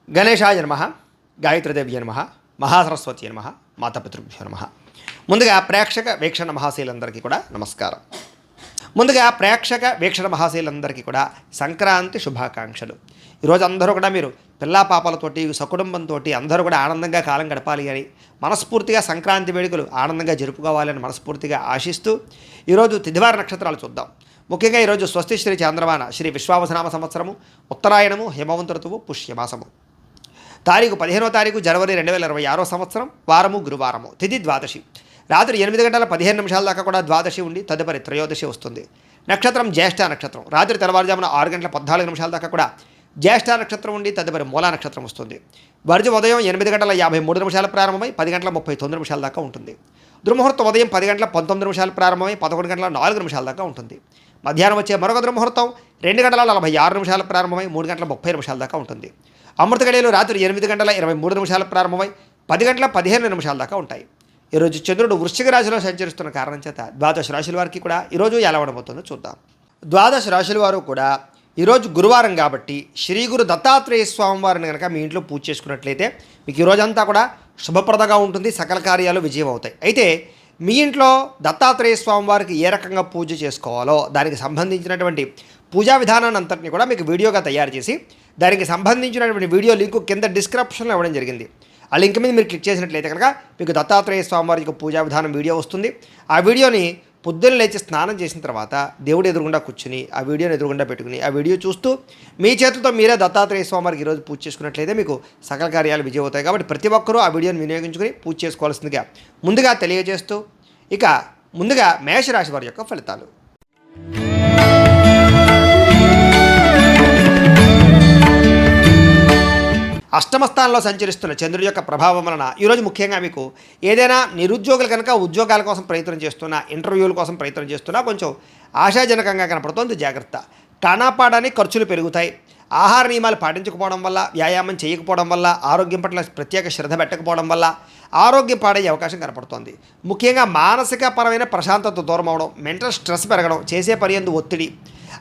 గణేశాయ నమః, గాయత్రీదేవ్య నమః, మహాసరస్వతి నమః, మాతాపితృభ్యో నమః. ముందుగా ప్రేక్షక వీక్షణ మహాశీలందరికీ కూడా నమస్కారం. ముందుగా ప్రేక్షక వీక్షణ మహాశీలందరికీ కూడా సంక్రాంతి శుభాకాంక్షలు. ఈరోజు అందరూ కూడా మీరు పిల్లా పాపలతోటి సకుటుంబంతో అందరూ కూడా ఆనందంగా కాలం గడపాలి అని మనస్ఫూర్తిగా సంక్రాంతి వేడుకలు ఆనందంగా జరుపుకోవాలని మనస్ఫూర్తిగా ఆశిస్తూ ఈరోజు తిథివార నక్షత్రాలు చూద్దాం. ముఖ్యంగా ఈరోజు స్వస్తి శ్రీ చాంద్రమాన శ్రీ విశ్వావసనామ సంవత్సరము ఉత్తరాయణము హేమవంత ఋతువు పుష్యమాసము. తారీఖు 15వ తారీఖు జనవరి 2026 సంవత్సరం, వారము గురువారము, తిథి ద్వాదశి. రాత్రి 8 గంటల 15 నిమిషాల దాకా కూడా ద్వాదశి ఉండి తదుపరి త్రయోదశి వస్తుంది. నక్షత్రం జ్యేష్ఠ నక్షత్రం. రాత్రి తెల్లవారుజామున 6 గంటల 14 నిమిషాల దాకా కూడా జ్యేష్ఠ నక్షత్రం ఉండి తదుపరి మూలా నక్షత్రం వస్తుంది. వర్జు ఉదయం 8 గంటల 53 నిమిషాలు ప్రారంభమై 10 గంటల 39 నిమిషాల దాకా ఉంటుంది. దుర్ముహూర్తం ఉదయం 10 గంటల 19 నిమిషాలు ప్రారంభమై 11 గంటల 4 నిమిషాల దాకా ఉంటుంది. మధ్యాహ్నం వచ్చే మరొక దుర్ముహూర్తం 2 గంటల 46 నిమిషాలు ప్రారంభమై 3 గంటల 30 నిమిషాల దాకా ఉంటుంది. అమృత గడియలు రాత్రి 8 గంటల 23 నిమిషాలు ప్రారంభమై 10 గంటల 15 నిమిషాల దాకా ఉంటాయి. ఈరోజు చంద్రుడు వృశ్చిక రాశిలో సంచరిస్తున్న కారణం చేత ద్వాదశ రాశుల వారికి కూడా ఈరోజు ఎలా ఉండబోతుందో చూద్దాం. ద్వాదశ రాశుల వారు కూడా ఈరోజు గురువారం కాబట్టి శ్రీ గురు దత్తాత్రేయ స్వామి వారిని కనుక మీ ఇంట్లో పూజ చేసుకున్నట్లయితే మీకు ఈరోజంతా కూడా శుభప్రదంగా ఉంటుంది, సకల కార్యాలు విజయం అవుతాయి. అయితే మీ ఇంట్లో దత్తాత్రేయ స్వామి వారికి ఏ రకంగా పూజ చేసుకోవాలో దానికి సంబంధించినటువంటి పూజా విధానాన్ని అంతటిని కూడా మీకు వీడియోగా తయారు చేసి దానికి సంబంధించినటువంటి వీడియో లింకు కింద డిస్క్రిప్షన్లో ఇవ్వడం జరిగింది. ఆ లింక్ మీద మీరు క్లిక్ చేసినట్లయితే కనుక మీకు దత్తాత్రేయ స్వామి వారి యొక్క పూజా విధానం వీడియో వస్తుంది. ఆ వీడియోని పొద్దున్న లేచి స్నానం చేసిన తర్వాత దేవుడు ఎదురుగుండా కూర్చుని ఆ వీడియోని ఎదురుగుండా పెట్టుకుని ఆ వీడియో చూస్తూ మీ చేతులతో మీరే దత్తాత్రేయ స్వామి వారికి ఈరోజు పూజ చేసుకున్నట్లయితే మీకు సకల కార్యాలు విజయం అవుతాయి. కాబట్టి ప్రతి ఒక్కరూ ఆ వీడియోని వినియోగించుకుని పూజ చేసుకోవాల్సిందిగా ముందుగా తెలియజేస్తూ ఇక ముందుగా మేషరాశి వారి యొక్క ఫలితాలు. అష్టమ స్థానంలో సంచరిస్తున్న చంద్రుడి యొక్క ప్రభావం వలన ఈరోజు ముఖ్యంగా మీకు ఏదైనా నిరుద్యోగులు కనుక ఉద్యోగాల కోసం ప్రయత్నం చేస్తున్నా, ఇంటర్వ్యూల కోసం ప్రయత్నం చేస్తున్నా కొంచెం ఆశాజనకంగా కనపడుతోంది. జాగ్రత్త. కానాపాడానికి ఖర్చులు పెరుగుతాయి. ఆహార నియమాలు పాటించకపోవడం వల్ల, వ్యాయామం చేయకపోవడం వల్ల, ఆరోగ్యం పట్ల ప్రత్యేక శ్రద్ధ పెట్టకపోవడం వల్ల ఆరోగ్యం పాడయ్యే అవకాశం కనపడుతోంది. ముఖ్యంగా మానసిక పరమైన ప్రశాంతత దూరం అవడం, మెంటల్ స్ట్రెస్ పెరగడం, చేసే పని యందు ఒత్తిడి,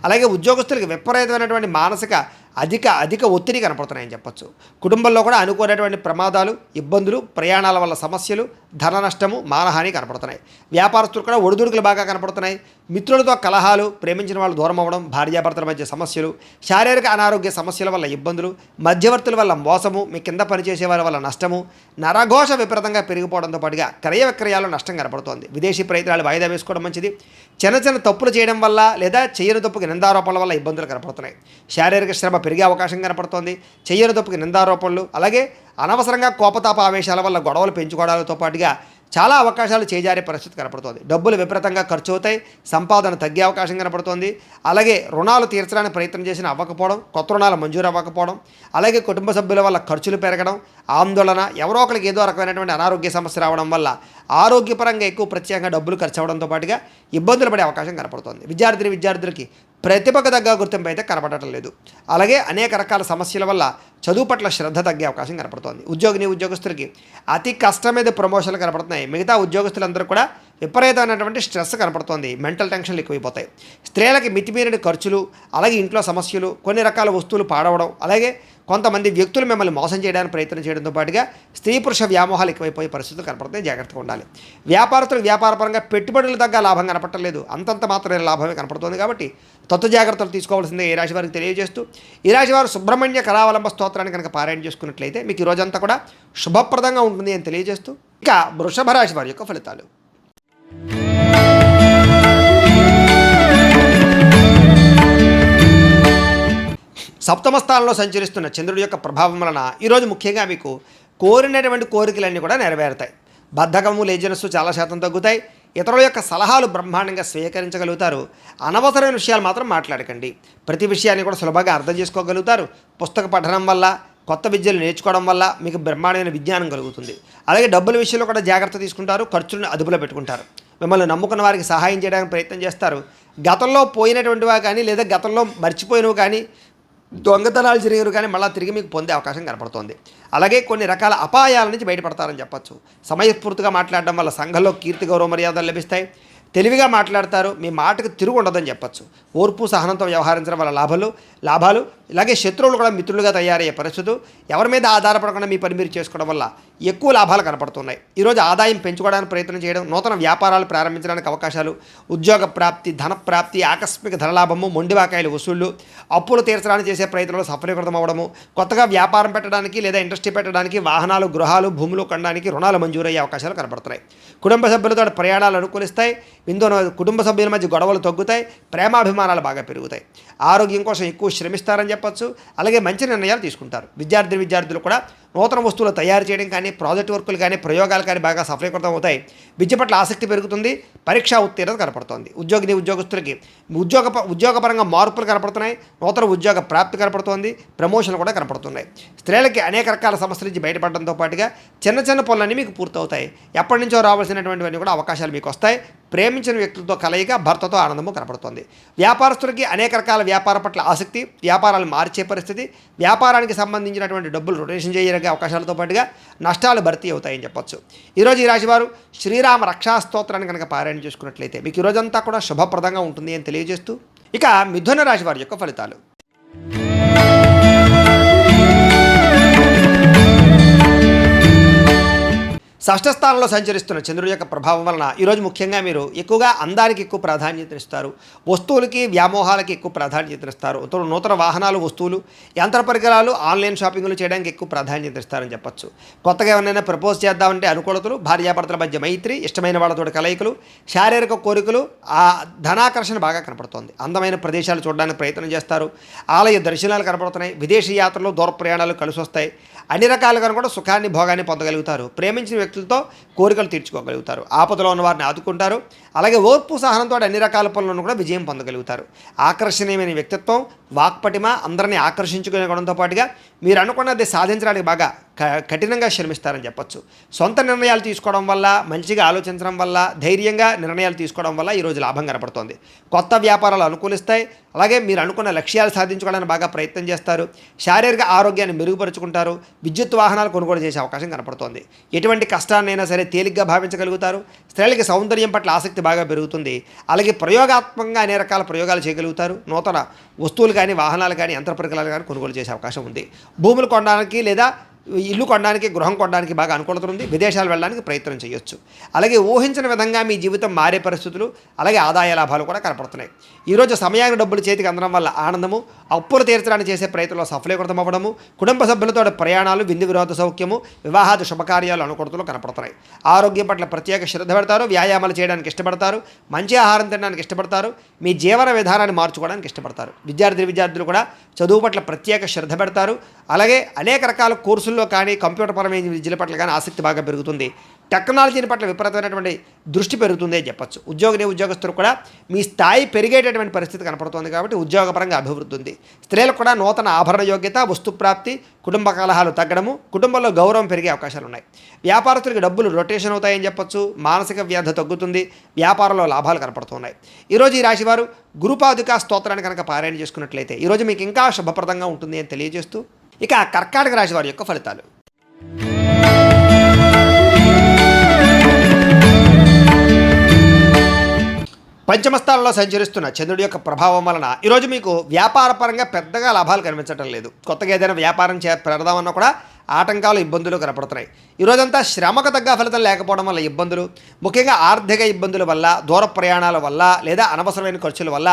అలాగే ఉద్యోగస్తులకు విపరీతమైనటువంటి మానసిక అధిక ఒత్తిడి కనపడుతున్నాయని చెప్పచ్చు. కుటుంబంలో కూడా అనుకోనటువంటి ప్రమాదాలు, ఇబ్బందులు, ప్రయాణాల వల్ల సమస్యలు, ధన నష్టము, మానహాని కనపడుతున్నాయి. వ్యాపారస్తులు కూడా ఒడిదుడుకులు బాగా కనపడుతున్నాయి. మిత్రులతో కలహాలు, ప్రేమించిన వాళ్ళు దూరం అవ్వడం, భార్యాభర్తల మధ్య సమస్యలు, శారీరక అనారోగ్య సమస్యల వల్ల ఇబ్బందులు, మధ్యవర్తుల వల్ల మోసము, మీ కింద పనిచేసే వారి వల్ల నష్టము, నరఘోష విపరీతంగా పెరిగిపోవడంతో పాటుగా క్రయ విక్రయాలు నష్టం కనపడుతోంది. విదేశీ ప్రయత్నాలు వాయిదా వేసుకోవడం మంచిది. చిన్న తప్పులు చేయడం వల్ల లేదా చేయని తప్పుకి నిందారోపణల వల్ల ఇబ్బందులు కనపడుతున్నాయి. శారీరక శ్రమ పెరిగే అవకాశం కనపడుతోంది. చేయని తప్పుకి నిందారోపణలు, అలాగే అనవసరంగా కోపతాప ఆవేశాల వల్ల గొడవలు పెంచుకోవడాలతో పాటుగా చాలా అవకాశాలు చేజారే పరిస్థితి కనపడుతోంది. డబ్బులు విపరీతంగా ఖర్చు అవుతాయి. సంపాదన తగ్గే అవకాశం కనపడుతోంది. అలాగే రుణాలు తీర్చడానికి ప్రయత్నం చేసిన అవ్వకపోవడం, కొత్త రుణాలు మంజూరు అవ్వకపోవడం, అలాగే కుటుంబ సభ్యుల వల్ల ఖర్చులు పెరగడం, ఆందోళన, ఎవరో ఒకరికి ఏదో రకమైనటువంటి అనారోగ్య సమస్య రావడం వల్ల ఆరోగ్యపరంగా ఎక్కువ ప్రత్యేకంగా డబ్బులు ఖర్చు అవ్వడంతో పాటుగా ఇబ్బందులు పడే అవకాశం కనపడుతోంది. విద్యార్థులకి ప్రతిభకు తగ్గ గుర్తింపు అయితే కనపడటం లేదు. అలాగే అనేక రకాల సమస్యల వల్ల చదువు పట్ల శ్రద్ధ తగ్గే అవకాశం కనపడుతోంది. ఉద్యోగస్తులకి అతి కష్టం మీద ప్రమోషన్లు కనపడుతున్నాయి. మిగతా ఉద్యోగస్తులందరూ కూడా విపరీతమైనటువంటి స్ట్రెస్ కనపడుతోంది. మెంటల్ టెన్షన్లు ఎక్కువైపోతాయి. స్త్రీలకి మితిమీరిన ఖర్చులు, అలాగే ఇంట్లో సమస్యలు, కొన్ని రకాల వస్తువులు పాడవడం, అలాగే కొంతమంది వ్యక్తులు మిమ్మల్ని మోసం చేయడానికి ప్రయత్నం చేయడంతో పాటుగా స్త్రీ పురుష వ్యామోహాలు ఎక్కువైపోయే పరిస్థితులు కనపడుతున్నాయి. జాగ్రత్తగా ఉండాలి. వ్యాపారస్తులకు వ్యాపారపరంగా పెట్టుబడులు తగ్గ లాభం కనపడలేదు. అంతంత మాత్రమే లాభమే కనపడుతుంది. కాబట్టి జాగ్రత్తలు తీసుకోవాల్సిందే ఈ రాశి వారికి తెలియజేస్తూ ఈ రాశి వారు సుబ్రహ్మణ్య కరావలంబ స్తోత్రాన్ని కనుక పారాయణ చేసుకున్నట్లయితే మీకు ఈ రోజంతా కూడా శుభప్రదంగా ఉంటుంది అని తెలియజేస్తూ ఇక వృషభ రాశి వారి యొక్క ఫలితాలు. సప్తమ స్థానంలో సంచరిస్తున్న చంద్రుడి యొక్క ప్రభావం వలన ఈరోజు ముఖ్యంగా మీకు కోరినటువంటి కోరికలన్నీ కూడా నెరవేరుతాయి. బద్ధకము, లేజినెస్ చాలా శాతం తగ్గుతాయి. ఇతరుల యొక్క సలహాలు బ్రహ్మాండంగా స్వీకరించగలుగుతారు. అనవసరమైన విషయాలు మాత్రం మాట్లాడకండి. ప్రతి విషయాన్ని కూడా సులభంగా అర్థం చేసుకోగలుగుతారు. పుస్తక పఠనం వల్ల, కొత్త విద్యలు నేర్చుకోవడం వల్ల మీకు బ్రహ్మాండమైన విజ్ఞానం కలుగుతుంది. అలాగే డబ్బుల విషయంలో కూడా జాగ్రత్త తీసుకుంటారు. ఖర్చులను అదుపులో పెట్టుకుంటారు. మిమ్మల్ని నమ్ముకున్న వారికి సహాయం చేయడానికి ప్రయత్నం చేస్తారు. గతంలో పోయినటువంటివా కానీ లేదా గతంలో మర్చిపోయినవి కానీ దొంగతనాలు జరిగినవి కానీ మళ్ళీ తిరిగి మీకు పొందే అవకాశం కనపడుతోంది. అలాగే కొన్ని రకాల అపాయాల నుంచి బయటపడతారని చెప్పచ్చు. సమయస్ఫూర్తిగా మాట్లాడడం వల్ల సంఘంలో కీర్తి గౌరవ మర్యాదలు లభిస్తాయి. తెలివిగా మాట్లాడతారు. మీ మాటకు తిరుగు ఉండదని చెప్పచ్చు. ఓర్పు సహనంతో వ్యవహరించడం వల్ల లాభాలు ఇలాగే శత్రువులు కూడా మిత్రులుగా తయారయ్యే పరిస్థితులు, ఎవరి మీద ఆధారపడకుండా మీ పని మీరు చేసుకోవడం వల్ల ఎక్కువ లాభాలు కనపడుతున్నాయి. ఈరోజు ఆదాయం పెంచుకోవడానికి ప్రయత్నం చేయడం, నూతన వ్యాపారాలు ప్రారంభించడానికి అవకాశాలు, ఉద్యోగ ప్రాప్తి, ధన ప్రాప్తి, ఆకస్మిక ధనలాభము, మొండివాకాయలు వసూళ్లు, అప్పులు తీర్చడానికి చేసే ప్రయత్నంలో సఫలీకృతం అవ్వడము, కొత్తగా వ్యాపారం పెట్టడానికి లేదా ఇండస్ట్రీ పెట్టడానికి, వాహనాలు, గృహాలు, భూములు కొనడానికి రుణాలు మంజూరయ్యే అవకాశాలు కనపడుతున్నాయి. కుటుంబ సభ్యులతో ప్రయాణాలు అనుకూలిస్తాయి. కుటుంబ సభ్యుల మధ్య గొడవలు తగ్గుతాయి. ప్రేమాభిమానాలు బాగా పెరుగుతాయి. ఆరోగ్యం కోసం ఎక్కువ శ్రమిస్తారని చెప్పొచ్చు. అలాగే మంచి నిర్ణయాలు తీసుకుంటారు. విద్యార్థులు కూడా నూతన వస్తువులు తయారు చేయడం కానీ, ప్రాజెక్ట్ వర్కులు కానీ, ప్రయోగాలు కానీ బాగా సఫలీకృతం అవుతాయి. విద్య పట్ల ఆసక్తి పెరుగుతుంది. పరీక్షా ఉత్తీర్ణత కనపడుతోంది. ఉద్యోగస్తులకి ఉద్యోగపరంగా మార్పులు కనపడుతున్నాయి. నూతన ఉద్యోగ ప్రాప్తి కనపడుతోంది. ప్రమోషన్లు కూడా కనపడుతున్నాయి. స్త్రీలకి అనేక రకాల సమస్యల నుంచి బయటపడడంతో పాటుగా చిన్న చిన్న పనులన్నీ మీకు పూర్తవుతాయి. ఎప్పటి నుంచో రావాల్సినటువంటివన్నీ కూడా అవకాశాలు మీకు వస్తాయి. ప్రేమించిన వ్యక్తులతో కలయిక, భర్తతో ఆనందము కనపడుతోంది. వ్యాపారస్తులకి అనేక రకాల వ్యాపార పట్ల ఆసక్తి, వ్యాపారాలు మార్చే పరిస్థితి, వ్యాపారానికి సంబంధించినటువంటి డబ్బులు రొటేషన్ చేయగలిగే అవకాశాలతో పాటుగా నష్టాలు భర్తీ అవుతాయని చెప్పొచ్చు. ఈరోజు ఈ రాశివారు శ్రీరామ రక్షా స్తోత్రాన్ని కనుక పారాయణ చేసుకున్నట్లయితే మీకు ఈరోజంతా కూడా శుభప్రదంగా ఉంటుంది అని తెలియజేస్తూ, ఇక మిథున రాశి వారి యొక్క ఫలితాలు. షష్ఠస్థానంలో సంచరిస్తున్న చంద్రుడి యొక్క ప్రభావం వలన ఈరోజు ముఖ్యంగా మీరు ఎక్కువగా అందానికి ఎక్కువ ప్రాధాన్యత ఇస్తారు. వస్తువులకి, వ్యామోహాలకి ఎక్కువ ప్రాధాన్యత ఇస్తారు. నూతన వాహనాలు, వస్తువులు, యంత్ర పరికరాలు, ఆన్లైన్ షాపింగ్లు చేయడానికి ఎక్కువ ప్రాధాన్యత ఇస్తారని చెప్పొచ్చు. కొత్తగా ఎవరైనా ప్రపోజ్ చేద్దామంటే అనుకూలతలు, భార్యాభర్తల మధ్య మైత్రి, ఇష్టమైన వాళ్ళతో కలయికలు, శారీరక కోరికలు, ఆ ధనాకర్షణ బాగా కనపడుతోంది. అందమైన ప్రదేశాలు చూడడానికి ప్రయత్నం చేస్తారు. ఆలయ దర్శనాలు కనపడుతున్నాయి. విదేశీ యాత్రలు, దూర ప్రయాణాలు కలిసి వస్తాయి. అన్ని రకాలుగా కూడా సుఖాన్ని, భోగాన్ని పొందగలుగుతారు. ప్రేమించిన వ్యక్తులతో కోరికలు తీర్చుకోగలుగుతారు. ఆపదలో ఉన్న వారిని ఆదుకుంటారు. అలాగే ఓర్పు సహనంతో అన్ని రకాల పనులను కూడా విజయం పొందగలుగుతారు. ఆకర్షణీయమైన వ్యక్తిత్వం, వాక్పటిమ, అందరినీ ఆకర్షించుకునే గుణంతో పాటుగా మీరు అనుకున్నది సాధించడానికి బాగా కఠినంగా శ్రమిస్తారని చెప్పొచ్చు. సొంత నిర్ణయాలు తీసుకోవడం వల్ల, మంచిగా ఆలోచించడం వల్ల, ధైర్యంగా నిర్ణయాలు తీసుకోవడం వల్ల ఈరోజు లాభం కనపడుతోంది. కొత్త వ్యాపారాలు అనుకూలిస్తాయి. అలాగే మీరు అనుకున్న లక్ష్యాలు సాధించుకోవడానికి బాగా ప్రయత్నం చేస్తారు. శారీరక ఆరోగ్యాన్ని మెరుగుపరుచుకుంటారు. విద్యుత్ వాహనాలు కొనుగోలు చేసే అవకాశం కనపడుతోంది. ఎటువంటి కష్టాన్నైనా సరే తేలిగ్గా భావించగలుగుతారు. స్త్రీలకి సౌందర్యం పట్ల ఆసక్తి బాగా పెరుగుతుంది. అలాగే ప్రయోగాత్మకంగా అనేక రకాల ప్రయోగాలు చేయగలుగుతారు. నూతన వస్తువులు కానీ, వాహనాలు కానీ, యంత్ర పరికరాలు కానీ కొనుగోలు చేసే అవకాశం ఉంది. భూములు కొనడానికి లేదా ఇల్లు కొనడానికి, గృహం కొనడానికి బాగా అనుకూలత ఉంది. విదేశాలు వెళ్ళడానికి ప్రయత్నం చేయొచ్చు. అలాగే ఊహించిన విధంగా మీ జీవితం మారే పరిస్థితులు, అలాగే ఆదాయ లాభాలు కూడా కనపడుతున్నాయి. ఈరోజు సమయానికి డబ్బులు చేతికి అందడం వల్ల ఆనందము, అప్పులు తీర్చడానికి చేసే ప్రయత్నంలో సఫలీకృతం అవ్వడము, కుటుంబ సభ్యులతో ప్రయాణాలు, విందు వినోద సౌఖ్యము, వివాహాది శుభకార్యాలు అనుకూలతలు కనపడుతున్నాయి. ఆరోగ్యం పట్ల ప్రత్యేక శ్రద్ధ పెడతారు. వ్యాయామాలు చేయడానికి ఇష్టపడతారు. మంచి ఆహారం తినడానికి ఇష్టపడతారు. మీ జీవన విధానాన్ని మార్చుకోవడానికి ఇష్టపడతారు. విద్యార్థులు కూడా చదువు పట్ల ప్రత్యేక శ్రద్ధ పెడతారు. అలాగే అనేక రకాల కోర్సుల్లో కానీ, కంప్యూటర్ పరమైన విద్యల పట్ల కానీ ఆసక్తి బాగా పెరుగుతుంది. టెక్నాలజీని పట్ల విపరీతమైనటువంటి దృష్టి పెరుగుతుంది అని చెప్పచ్చు. ఉద్యోగస్తులు కూడా మీ స్థాయి పెరిగేటటువంటి పరిస్థితి కనపడుతుంది కాబట్టి ఉద్యోగపరంగా అభివృద్ధి ఉంది. స్త్రీలకు కూడా నూతన ఆభరణ యోగ్యత, వస్తుప్రాప్తి, కుటుంబ కలహాలు తగ్గడము, కుటుంబంలో గౌరవం పెరిగే అవకాశాలు ఉన్నాయి. వ్యాపారస్తులకి డబ్బులు రొటేషన్ అవుతాయని చెప్పొచ్చు. మానసిక వ్యాధి తగ్గుతుంది. వ్యాపారంలో లాభాలు కనపడుతున్నాయి. ఈరోజు ఈ రాశివారు గురుపాదుకా స్తోత్రాన్ని కనుక పారాయణ చేసుకున్నట్లయితే ఈరోజు మీకు ఇంకా శుభప్రదంగా ఉంటుంది అని తెలియజేస్తూ, ఇక కర్కాటక రాశి వారి యొక్క ఫలితాలు. పంచమస్థానంలో సంచరిస్తున్న చంద్రుడి యొక్క ప్రభావం వలన ఈరోజు మీకు వ్యాపారపరంగా పెద్దగా లాభాలు కనిపించడం లేదు. కొత్తగా ఏదైనా వ్యాపారం పెడదామన్నా కూడా ఆటంకాలు, ఇబ్బందులు కనపడుతున్నాయి. ఈరోజంతా శ్రమకు తగ్గ ఫలితం లేకపోవడం వల్ల ఇబ్బందులు, ముఖ్యంగా ఆర్థిక ఇబ్బందుల వల్ల, దూర ప్రయాణాల వల్ల, లేదా అనవసరమైన ఖర్చుల వల్ల,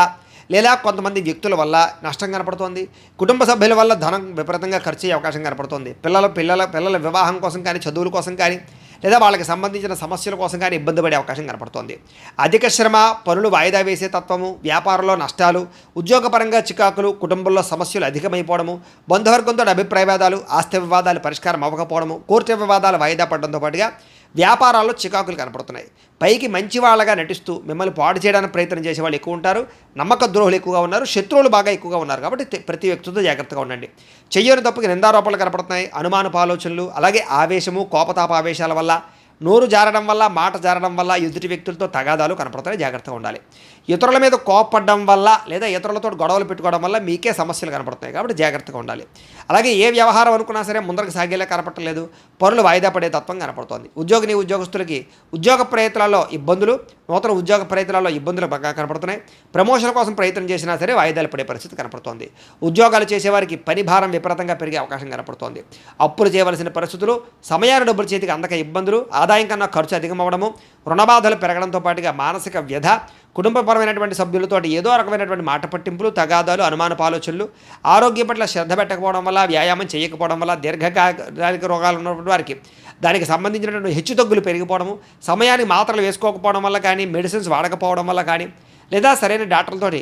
లేదా కొంతమంది వ్యక్తుల వల్ల నష్టం కనపడుతోంది. కుటుంబ సభ్యుల వల్ల ధనం విపరీతంగా ఖర్చు అయ్యే అవకాశం కనపడుతోంది. పిల్లల వివాహం కోసం కానీ, చదువుల కోసం కానీ, లేదా వాళ్ళకి సంబంధించిన సమస్యల కోసం కానీ ఇబ్బంది పడే అవకాశం కనపడుతోంది. అధిక శ్రమ, పనులు వాయిదా వేసే తత్వము, వ్యాపారంలో నష్టాలు, ఉద్యోగపరంగా చికాకులు, కుటుంబంలో సమస్యలు అధికమైపోవడము, బంధువర్గంతో అభిప్రాయ వివాదాలు, ఆస్తి వివాదాలు పరిష్కారం అవ్వకపోవడము, కోర్టు వివాదాలు వాయిదా పడడంతో పాటుగా వ్యాపారాల్లో చికాకులు కనపడుతున్నాయి. పైకి మంచి వాళ్ళగా నటిస్తూ మిమ్మల్ని పాడు చేయడానికి ప్రయత్నం చేసే వాళ్ళు ఎక్కువ ఉంటారు. నమ్మక ద్రోహులు ఎక్కువగా ఉన్నారు. శత్రువులు బాగా ఎక్కువగా ఉన్నారు. కాబట్టి ప్రతి వ్యక్తితో జాగ్రత్తగా ఉండండి. చెయ్యని తప్పుకి నిందారోపణలు కనపడుతున్నాయి. అనుమానపు ఆలోచనలు, అలాగే ఆవేశము, కోపతాప ఆవేశాల వల్ల, నోరు జారడం వల్ల, మాట జారడం వల్ల ఎదుటి వ్యక్తులతో తగాదాలు కనపడుతున్నాయి. జాగ్రత్తగా ఉండాలి. ఇతరుల మీద కోపపడడం వల్ల లేదా ఇతరులతో గొడవలు పెట్టుకోవడం వల్ల మీకే సమస్యలు కనపడుతున్నాయి. కాబట్టి జాగ్రత్తగా ఉండాలి. అలాగే ఏ వ్యవహారం అనుకున్నా సరే ముందరకు సాగేలా కనపడలేదు. పనులు వాయిదా పడే తత్వం కనపడుతోంది. ఉద్యోగస్తులకి ఉద్యోగ ప్రయత్నాల్లో ఇబ్బందులు, నూతన ఉద్యోగ ప్రయత్నాల్లో ఇబ్బందులు బాగా కనపడుతున్నాయి. ప్రమోషన్ కోసం ప్రయత్నం చేసినా సరే వాయిదాలు పడే పరిస్థితి కనపడుతోంది. ఉద్యోగాలు చేసేవారికి పని భారం విపరీతంగా పెరిగే అవకాశం కనపడుతోంది. అప్పులు చేయవలసిన పరిస్థితులు, సమయాన్ని డబ్బులు చేతికి అందక ఇబ్బందులు, ఆదాయం కన్నా ఖర్చు అధికమవడము, రుణబాధలు పెరగడంతో పాటుగా మానసిక వ్యధ, కుటుంబపరమైనటువంటి సభ్యులతో ఏదో రకమైనటువంటి మాట పట్టింపులు, తగాదాలు, అనుమానపు ఆలోచనలు, ఆరోగ్యం పట్ల శ్రద్ధ పెట్టకపోవడం వల్ల, వ్యాయామం చేయకపోవడం వల్ల, దీర్ఘకాలిక రోగాలు ఉన్నటువంటి వారికి దానికి సంబంధించినటువంటి హెచ్చుతగ్గులు పెరిగిపోవడము, సమయానికి మాత్రలు వేసుకోకపోవడం వల్ల కానీ, మెడిసిన్స్ వాడకపోవడం వల్ల కానీ, లేదా సరైన డాక్టర్లతోటి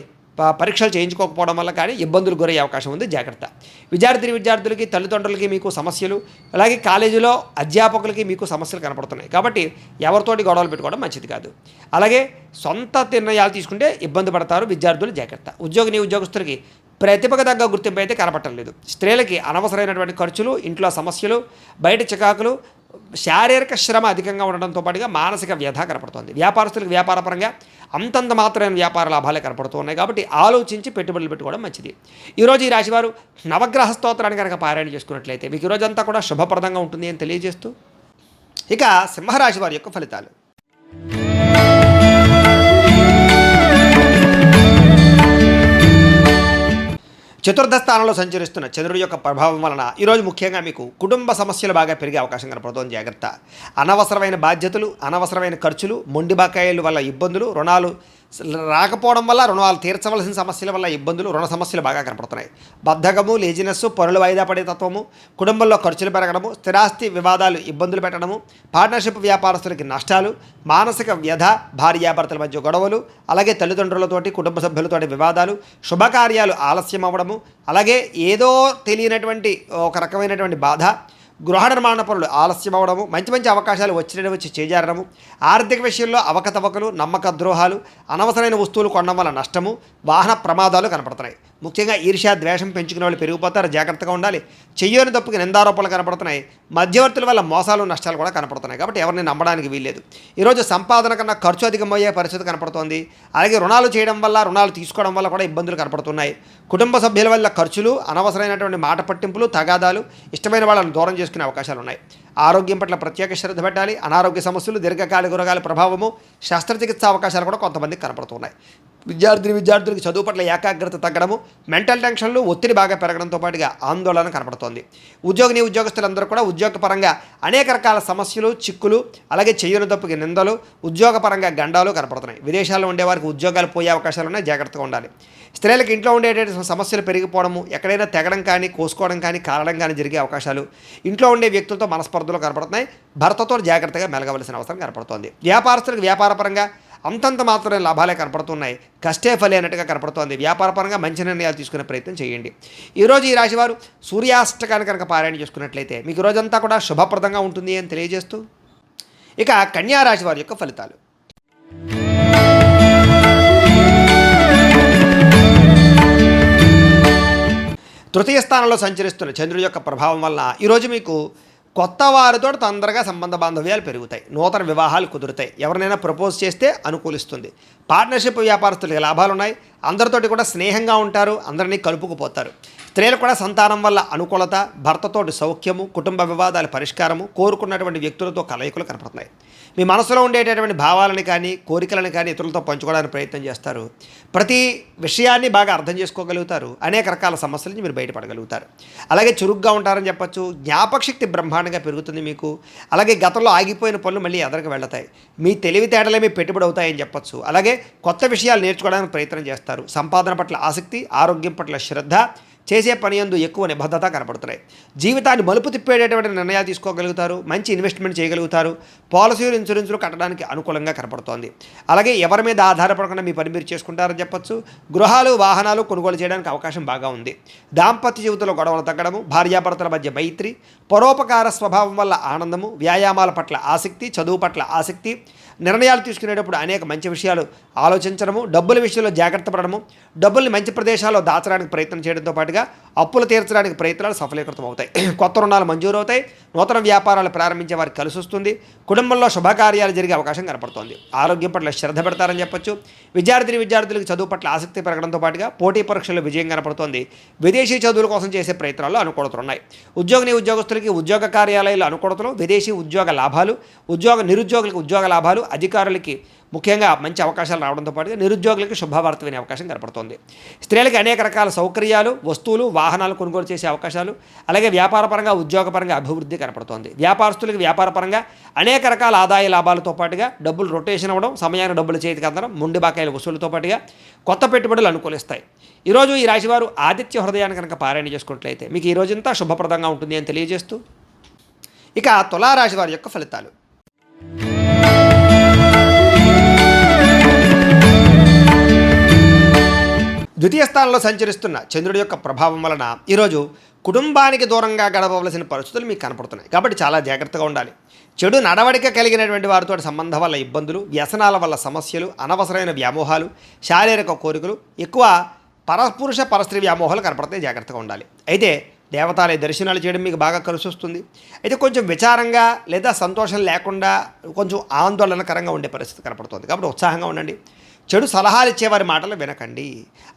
పరీక్షలు చేయించుకోకపోవడం వల్ల కానీ ఇబ్బందులు గురయ్యే అవకాశం ఉంది. జాగ్రత్త. విద్యార్థులకి, తల్లిదండ్రులకి మీకు సమస్యలు, అలాగే కాలేజీలో అధ్యాపకులకి మీకు సమస్యలు కనపడుతున్నాయి. కాబట్టి ఎవరితోటి గొడవలు పెట్టుకోవడం మంచిది కాదు. అలాగే సొంత నిర్ణయాలు తీసుకుంటే ఇబ్బంది పడతారు విద్యార్థులు. జాగ్రత్త. ఉద్యోగస్తులకి ప్రతిభకు తగ్గ గుర్తింపు అయితే కనపడటం లేదు. స్త్రీలకి అనవసరమైనటువంటి ఖర్చులు, ఇంట్లో సమస్యలు, బయట చికాకులు, శారీరక శ్రమ అధికంగా ఉండడంతో పాటుగా మానసిక వ్యధ కనపడుతుంది. వ్యాపారస్తులకు వ్యాపారపరంగా అంతంత మాత్రమైన వ్యాపార లాభాలే కనపడుతూ ఉన్నాయి. కాబట్టి ఆలోచించి పెట్టుబడులు పెట్టుకోవడం మంచిది. ఈరోజు ఈ రాశివారు నవగ్రహ స్తోత్రాన్ని కనుక పారాయణ చేసుకున్నట్లయితే మీకు ఈరోజంతా కూడా శుభప్రదంగా ఉంటుంది అని తెలియజేస్తూ, ఇక సింహరాశి వారి యొక్క ఫలితాలు. చతుర్థ స్థానంలో సంచరిస్తున్న చంద్రుడి యొక్క ప్రభావం వలన ఈరోజు ముఖ్యంగా మీకు కుటుంబ సమస్యలు బాగా పెరిగే అవకాశం కనపడుతోంది. జాగ్రత్త. అనవసరమైన బాధ్యతలు, అనవసరమైన ఖర్చులు, మొండి బకాయిల వల్ల ఇబ్బందులు, రుణాలు రాకపోవడం వల్ల, రుణాలు తీర్చవలసిన సమస్యల వల్ల ఇబ్బందులు, రుణ సమస్యలు బాగా కనపడుతున్నాయి. బద్ధకము, లేజినెస్, పనులు వాయిదా పడే తత్వము, కుటుంబంలో ఖర్చులు పెరగడము, స్థిరాస్తి వివాదాలు ఇబ్బందులు పెట్టడము, పార్ట్నర్షిప్ వ్యాపారస్తులకి నష్టాలు, మానసిక వ్యధ, భార్యాభర్తల మధ్య గొడవలు, అలాగే తల్లిదండ్రులతోటి, కుటుంబ సభ్యులతోటి వివాదాలు, శుభకార్యాలు ఆలస్యం అవ్వడము, అలాగే ఏదో తెలియనటువంటి ఒక రకమైనటువంటి బాధ, గృహ నిర్మాణ పనులు ఆలస్యం అవ్వడము, మంచి అవకాశాలు వచ్చి చేజారడము, ఆర్థిక విషయంలో అవకతవకలు, నమ్మక ద్రోహాలు, అనవసరమైన వస్తువులు కొనడం వల్ల నష్టము, వాహన ప్రమాదాలు కనపడుతున్నాయి. ముఖ్యంగా ఈర్ష్య, ద్వేషం పెంచుకునే వాళ్ళు పెరిగిపోతారు. జాగ్రత్తగా ఉండాలి. చెయ్యని తప్పుకి నిందారోపణలు కనపడుతున్నాయి. మధ్యవర్తుల వల్ల మోసాలు, నష్టాలు కూడా కనపడుతున్నాయి. కాబట్టి ఎవరిని నమ్మడానికి వీల్లేదు. ఈరోజు సంపాదన కన్నా ఖర్చు అధికమయ్యే పరిస్థితి కనపడుతోంది. అలాగే రుణాలు చేయడం వల్ల, రుణాలు తీసుకోవడం వల్ల కూడా ఇబ్బందులు కనపడుతున్నాయి. కుటుంబ సభ్యుల వల్ల ఖర్చులు, అనవసరమైనటువంటి మాట పట్టింపులు, తగాదాలు, ఇష్టమైన వాళ్ళని దూరం చేసుకునే అవకాశాలు ఉన్నాయి. ఆరోగ్యం పట్ల ప్రత్యేక శ్రద్ధ పెట్టాలి. అనారోగ్య సమస్యలు, దీర్ఘకాలిక రోగాల ప్రభావము, శస్త్రచికిత్స అవకాశాలు కూడా కొంతమందికి కనపడుతున్నాయి. విద్యార్థులకి చదువు పట్ల ఏకాగ్రత తగ్గడము, మెంటల్ టెన్షన్లు, ఒత్తిడి బాగా పెరగడంతో పాటుగా ఆందోళన కనపడుతోంది. ఉద్యోగస్తులందరూ కూడా ఉద్యోగపరంగా అనేక రకాల సమస్యలు, చిక్కులు, అలాగే చెయ్యని తప్పుకి నిందలు, ఉద్యోగపరంగా గండాలు కనపడుతున్నాయి. విదేశాల్లో ఉండేవారికి ఉద్యోగాలు పోయే అవకాశాలు ఉన్నాయి. జాగ్రత్తగా ఉండాలి. స్త్రీలకు ఇంట్లో ఉండేటువంటి సమస్యలు పెరిగిపోవడము, ఎక్కడైనా తెగడం కానీ, కోసుకోవడం కానీ, కారడం కానీ జరిగే అవకాశాలు, ఇంట్లో ఉండే వ్యక్తులతో మనస్పర్ధలు కనపడుతున్నాయి. భర్తతో జాగ్రత్తగా మెలగవలసిన అవసరం కనపడుతోంది. వ్యాపారస్తులకు వ్యాపారపరంగా అంతంత మాత్రమే లాభాలే కనపడుతున్నాయి. కష్టే ఫలి అన్నట్టుగా కనపడుతోంది. వ్యాపారపరంగా మంచి నిర్ణయాలు తీసుకునే ప్రయత్నం చేయండి. ఈరోజు ఈ రాశివారు సూర్యాష్టకాన్ని కనుక పారాయణ చేసుకున్నట్లయితే మీకు రోజంతా కూడా శుభప్రదంగా ఉంటుంది అని తెలియజేస్తూ, ఇక కన్యా రాశి వారి యొక్క ఫలితాలు. తృతీయ స్థానంలో సంచరిస్తున్న చంద్రుడి యొక్క ప్రభావం వలన ఈరోజు మీకు కొత్త వారితో తొందరగా సంబంధ బాంధవ్యాలు పెరుగుతాయి. నూతన వివాహాలు కుదురుతాయి. ఎవరినైనా ప్రపోజ్ చేస్తే అనుకూలిస్తుంది. పార్ట్నర్షిప్ వ్యాపారస్తులకి లాభాలు ఉన్నాయి. అందరితోటి కూడా స్నేహంగా ఉంటారు. అందరినీ కలుపుకుపోతారు. స్త్రీలు కూడా సంతానం వల్ల అనుకూలత, భర్తతోటి సౌఖ్యము, కుటుంబ వివాదాల పరిష్కారము, కోరుకున్నటువంటి వ్యక్తులతో కలయికలు కనపడుతున్నాయి. మీ మనసులో ఉండేటటువంటి భావాలని కానీ, కోరికలను కానీ ఇతరులతో పంచుకోవడానికి ప్రయత్నం చేస్తారు. ప్రతి విషయాన్ని బాగా అర్థం చేసుకోగలుగుతారు. అనేక రకాల సమస్యల నుంచి మీరు బయటపడగలుగుతారు. అలాగే చురుగ్గా ఉంటారని చెప్పచ్చు. జ్ఞాపకశక్తి బ్రహ్మాండంగా పెరుగుతుంది మీకు. అలాగే గతంలో ఆగిపోయిన పనులు మళ్ళీ ఎదరికి వెళ్తాయి. మీ తెలివితేటలే మీ పెట్టుబడి అవుతాయని చెప్పచ్చు. అలాగే కొత్త విషయాలు నేర్చుకోవడానికి ప్రయత్నం చేస్తారు. సంపాదన పట్ల ఆసక్తి, ఆరోగ్యం పట్ల శ్రద్ధ, చేసే పని యందు ఎక్కువ నిబద్ధత కనపడుతున్నాయి. జీవితాన్ని మలుపు తిప్పేటటువంటి నిర్ణయాలు తీసుకోగలుగుతారు. మంచి ఇన్వెస్ట్మెంట్ చేయగలుగుతారు. పాలసీలు, ఇన్సూరెన్సులు కట్టడానికి అనుకూలంగా కనపడుతోంది. అలాగే ఎవరి మీద ఆధారపడకుండా మీ పని మీరు చేసుకుంటారని చెప్పచ్చు. గృహాలు, వాహనాలు కొనుగోలు చేయడానికి అవకాశం బాగా ఉంది. దాంపత్య జీవితంలో గొడవలు తగ్గడము, భార్యాభర్తల మధ్య మైత్రి, పరోపకార స్వభావం వల్ల ఆనందము, వ్యాయామాల పట్ల ఆసక్తి, చదువు పట్ల ఆసక్తి, నిర్ణయాలు తీసుకునేటప్పుడు అనేక మంచి విషయాలు ఆలోచించడము, డబ్బుల విషయంలో జాగ్రత్త పడడము, డబ్బుల్ని మంచి ప్రదేశాల్లో దాచడానికి ప్రయత్నం చేయడంతో పాటుగా పాటుగా అప్పులు తీర్చడానికి ప్రయత్నాలు సఫలీకృతం అవుతాయి. కొత్త రుణాలు మంజూరు అవుతాయి. నూతన వ్యాపారాలు ప్రారంభించే వారికి కలిసి వస్తుంది. కుటుంబంలో శుభకార్యాలు జరిగే అవకాశం కనపడుతోంది. ఆరోగ్యం పట్ల శ్రద్ధ పెడతారని చెప్పొచ్చు. విద్యార్థులకు చదువు పట్ల ఆసక్తి పెరగడంతో పాటుగా పోటీ పరీక్షల్లో విజయం కనపడుతోంది. విదేశీ చదువుల కోసం చేసే ప్రయత్నాల్లో అనుకూలతలు ఉన్నాయి. ఉద్యోగస్తులకి ఉద్యోగ కార్యాలయాల్లో అనుకూలతలు, విదేశీ ఉద్యోగ లాభాలు, నిరుద్యోగులకు ఉద్యోగ లాభాలు, అధికారులకి ముఖ్యంగా మంచి అవకాశాలు రావడంతో పాటుగా నిరుద్యోగులకు శుభవార్త వినే అవకాశం కనపడుతోంది. స్త్రీలకు అనేక రకాల సౌకర్యాలు, వస్తువులు, వాహనాలు కొనుగోలు చేసే అవకాశాలు, అలాగే వ్యాపారపరంగా ఉద్యోగపరంగా అభివృద్ధి కనపడుతోంది. వ్యాపారస్తులకు వ్యాపారపరంగా అనేక రకాల ఆదాయ లాభాలతో పాటుగా డబ్బులు రొటేషన్ అవ్వడం, సమయాన్ని డబ్బులు చేతికి అందడం, మొండి బకాయిల వసూలుతో పాటుగా కొత్త పెట్టుబడులు అనుకూలిస్తాయి. ఈరోజు ఈ రాశివారు ఆదిత్య హృదయాన్ని కనుక పారాయణ చేసుకున్నట్లయితే మీకు ఈ రోజంతా శుభప్రదంగా ఉంటుంది అని తెలియజేస్తూ ఇక తులారాశి వారి యొక్క ఫలితాలు. ద్వితీయ స్థానంలో సంచరిస్తున్న చంద్రుడి యొక్క ప్రభావం వలన ఈరోజు కుటుంబానికి దూరంగా గడపవలసిన పరిస్థితులు మీకు కనపడుతున్నాయి. కాబట్టి చాలా జాగ్రత్తగా ఉండాలి. చెడు నడవడిక కలిగినటువంటి వారితో సంబంధం వల్ల ఇబ్బందులు, వ్యసనాల వల్ల సమస్యలు, అనవసరమైన వ్యామోహాలు, శారీరక కోరికలు, ఎక్కువ పరపురుష పరస్త్రీ వ్యామోహాలు కనపడతాయి. జాగ్రత్తగా ఉండాలి. అయితే దేవతాలయ దర్శనాలు చేయడం మీకు బాగా కలిసి వస్తుంది. అయితే కొంచెం విచారంగా లేదా సంతోషం లేకుండా కొంచెం ఆందోళనకరంగా ఉండే పరిస్థితి కనపడుతుంది. కాబట్టి ఉత్సాహంగా ఉండండి. చెడు సలహాలు ఇచ్చేవారి మాటలు వినకండి.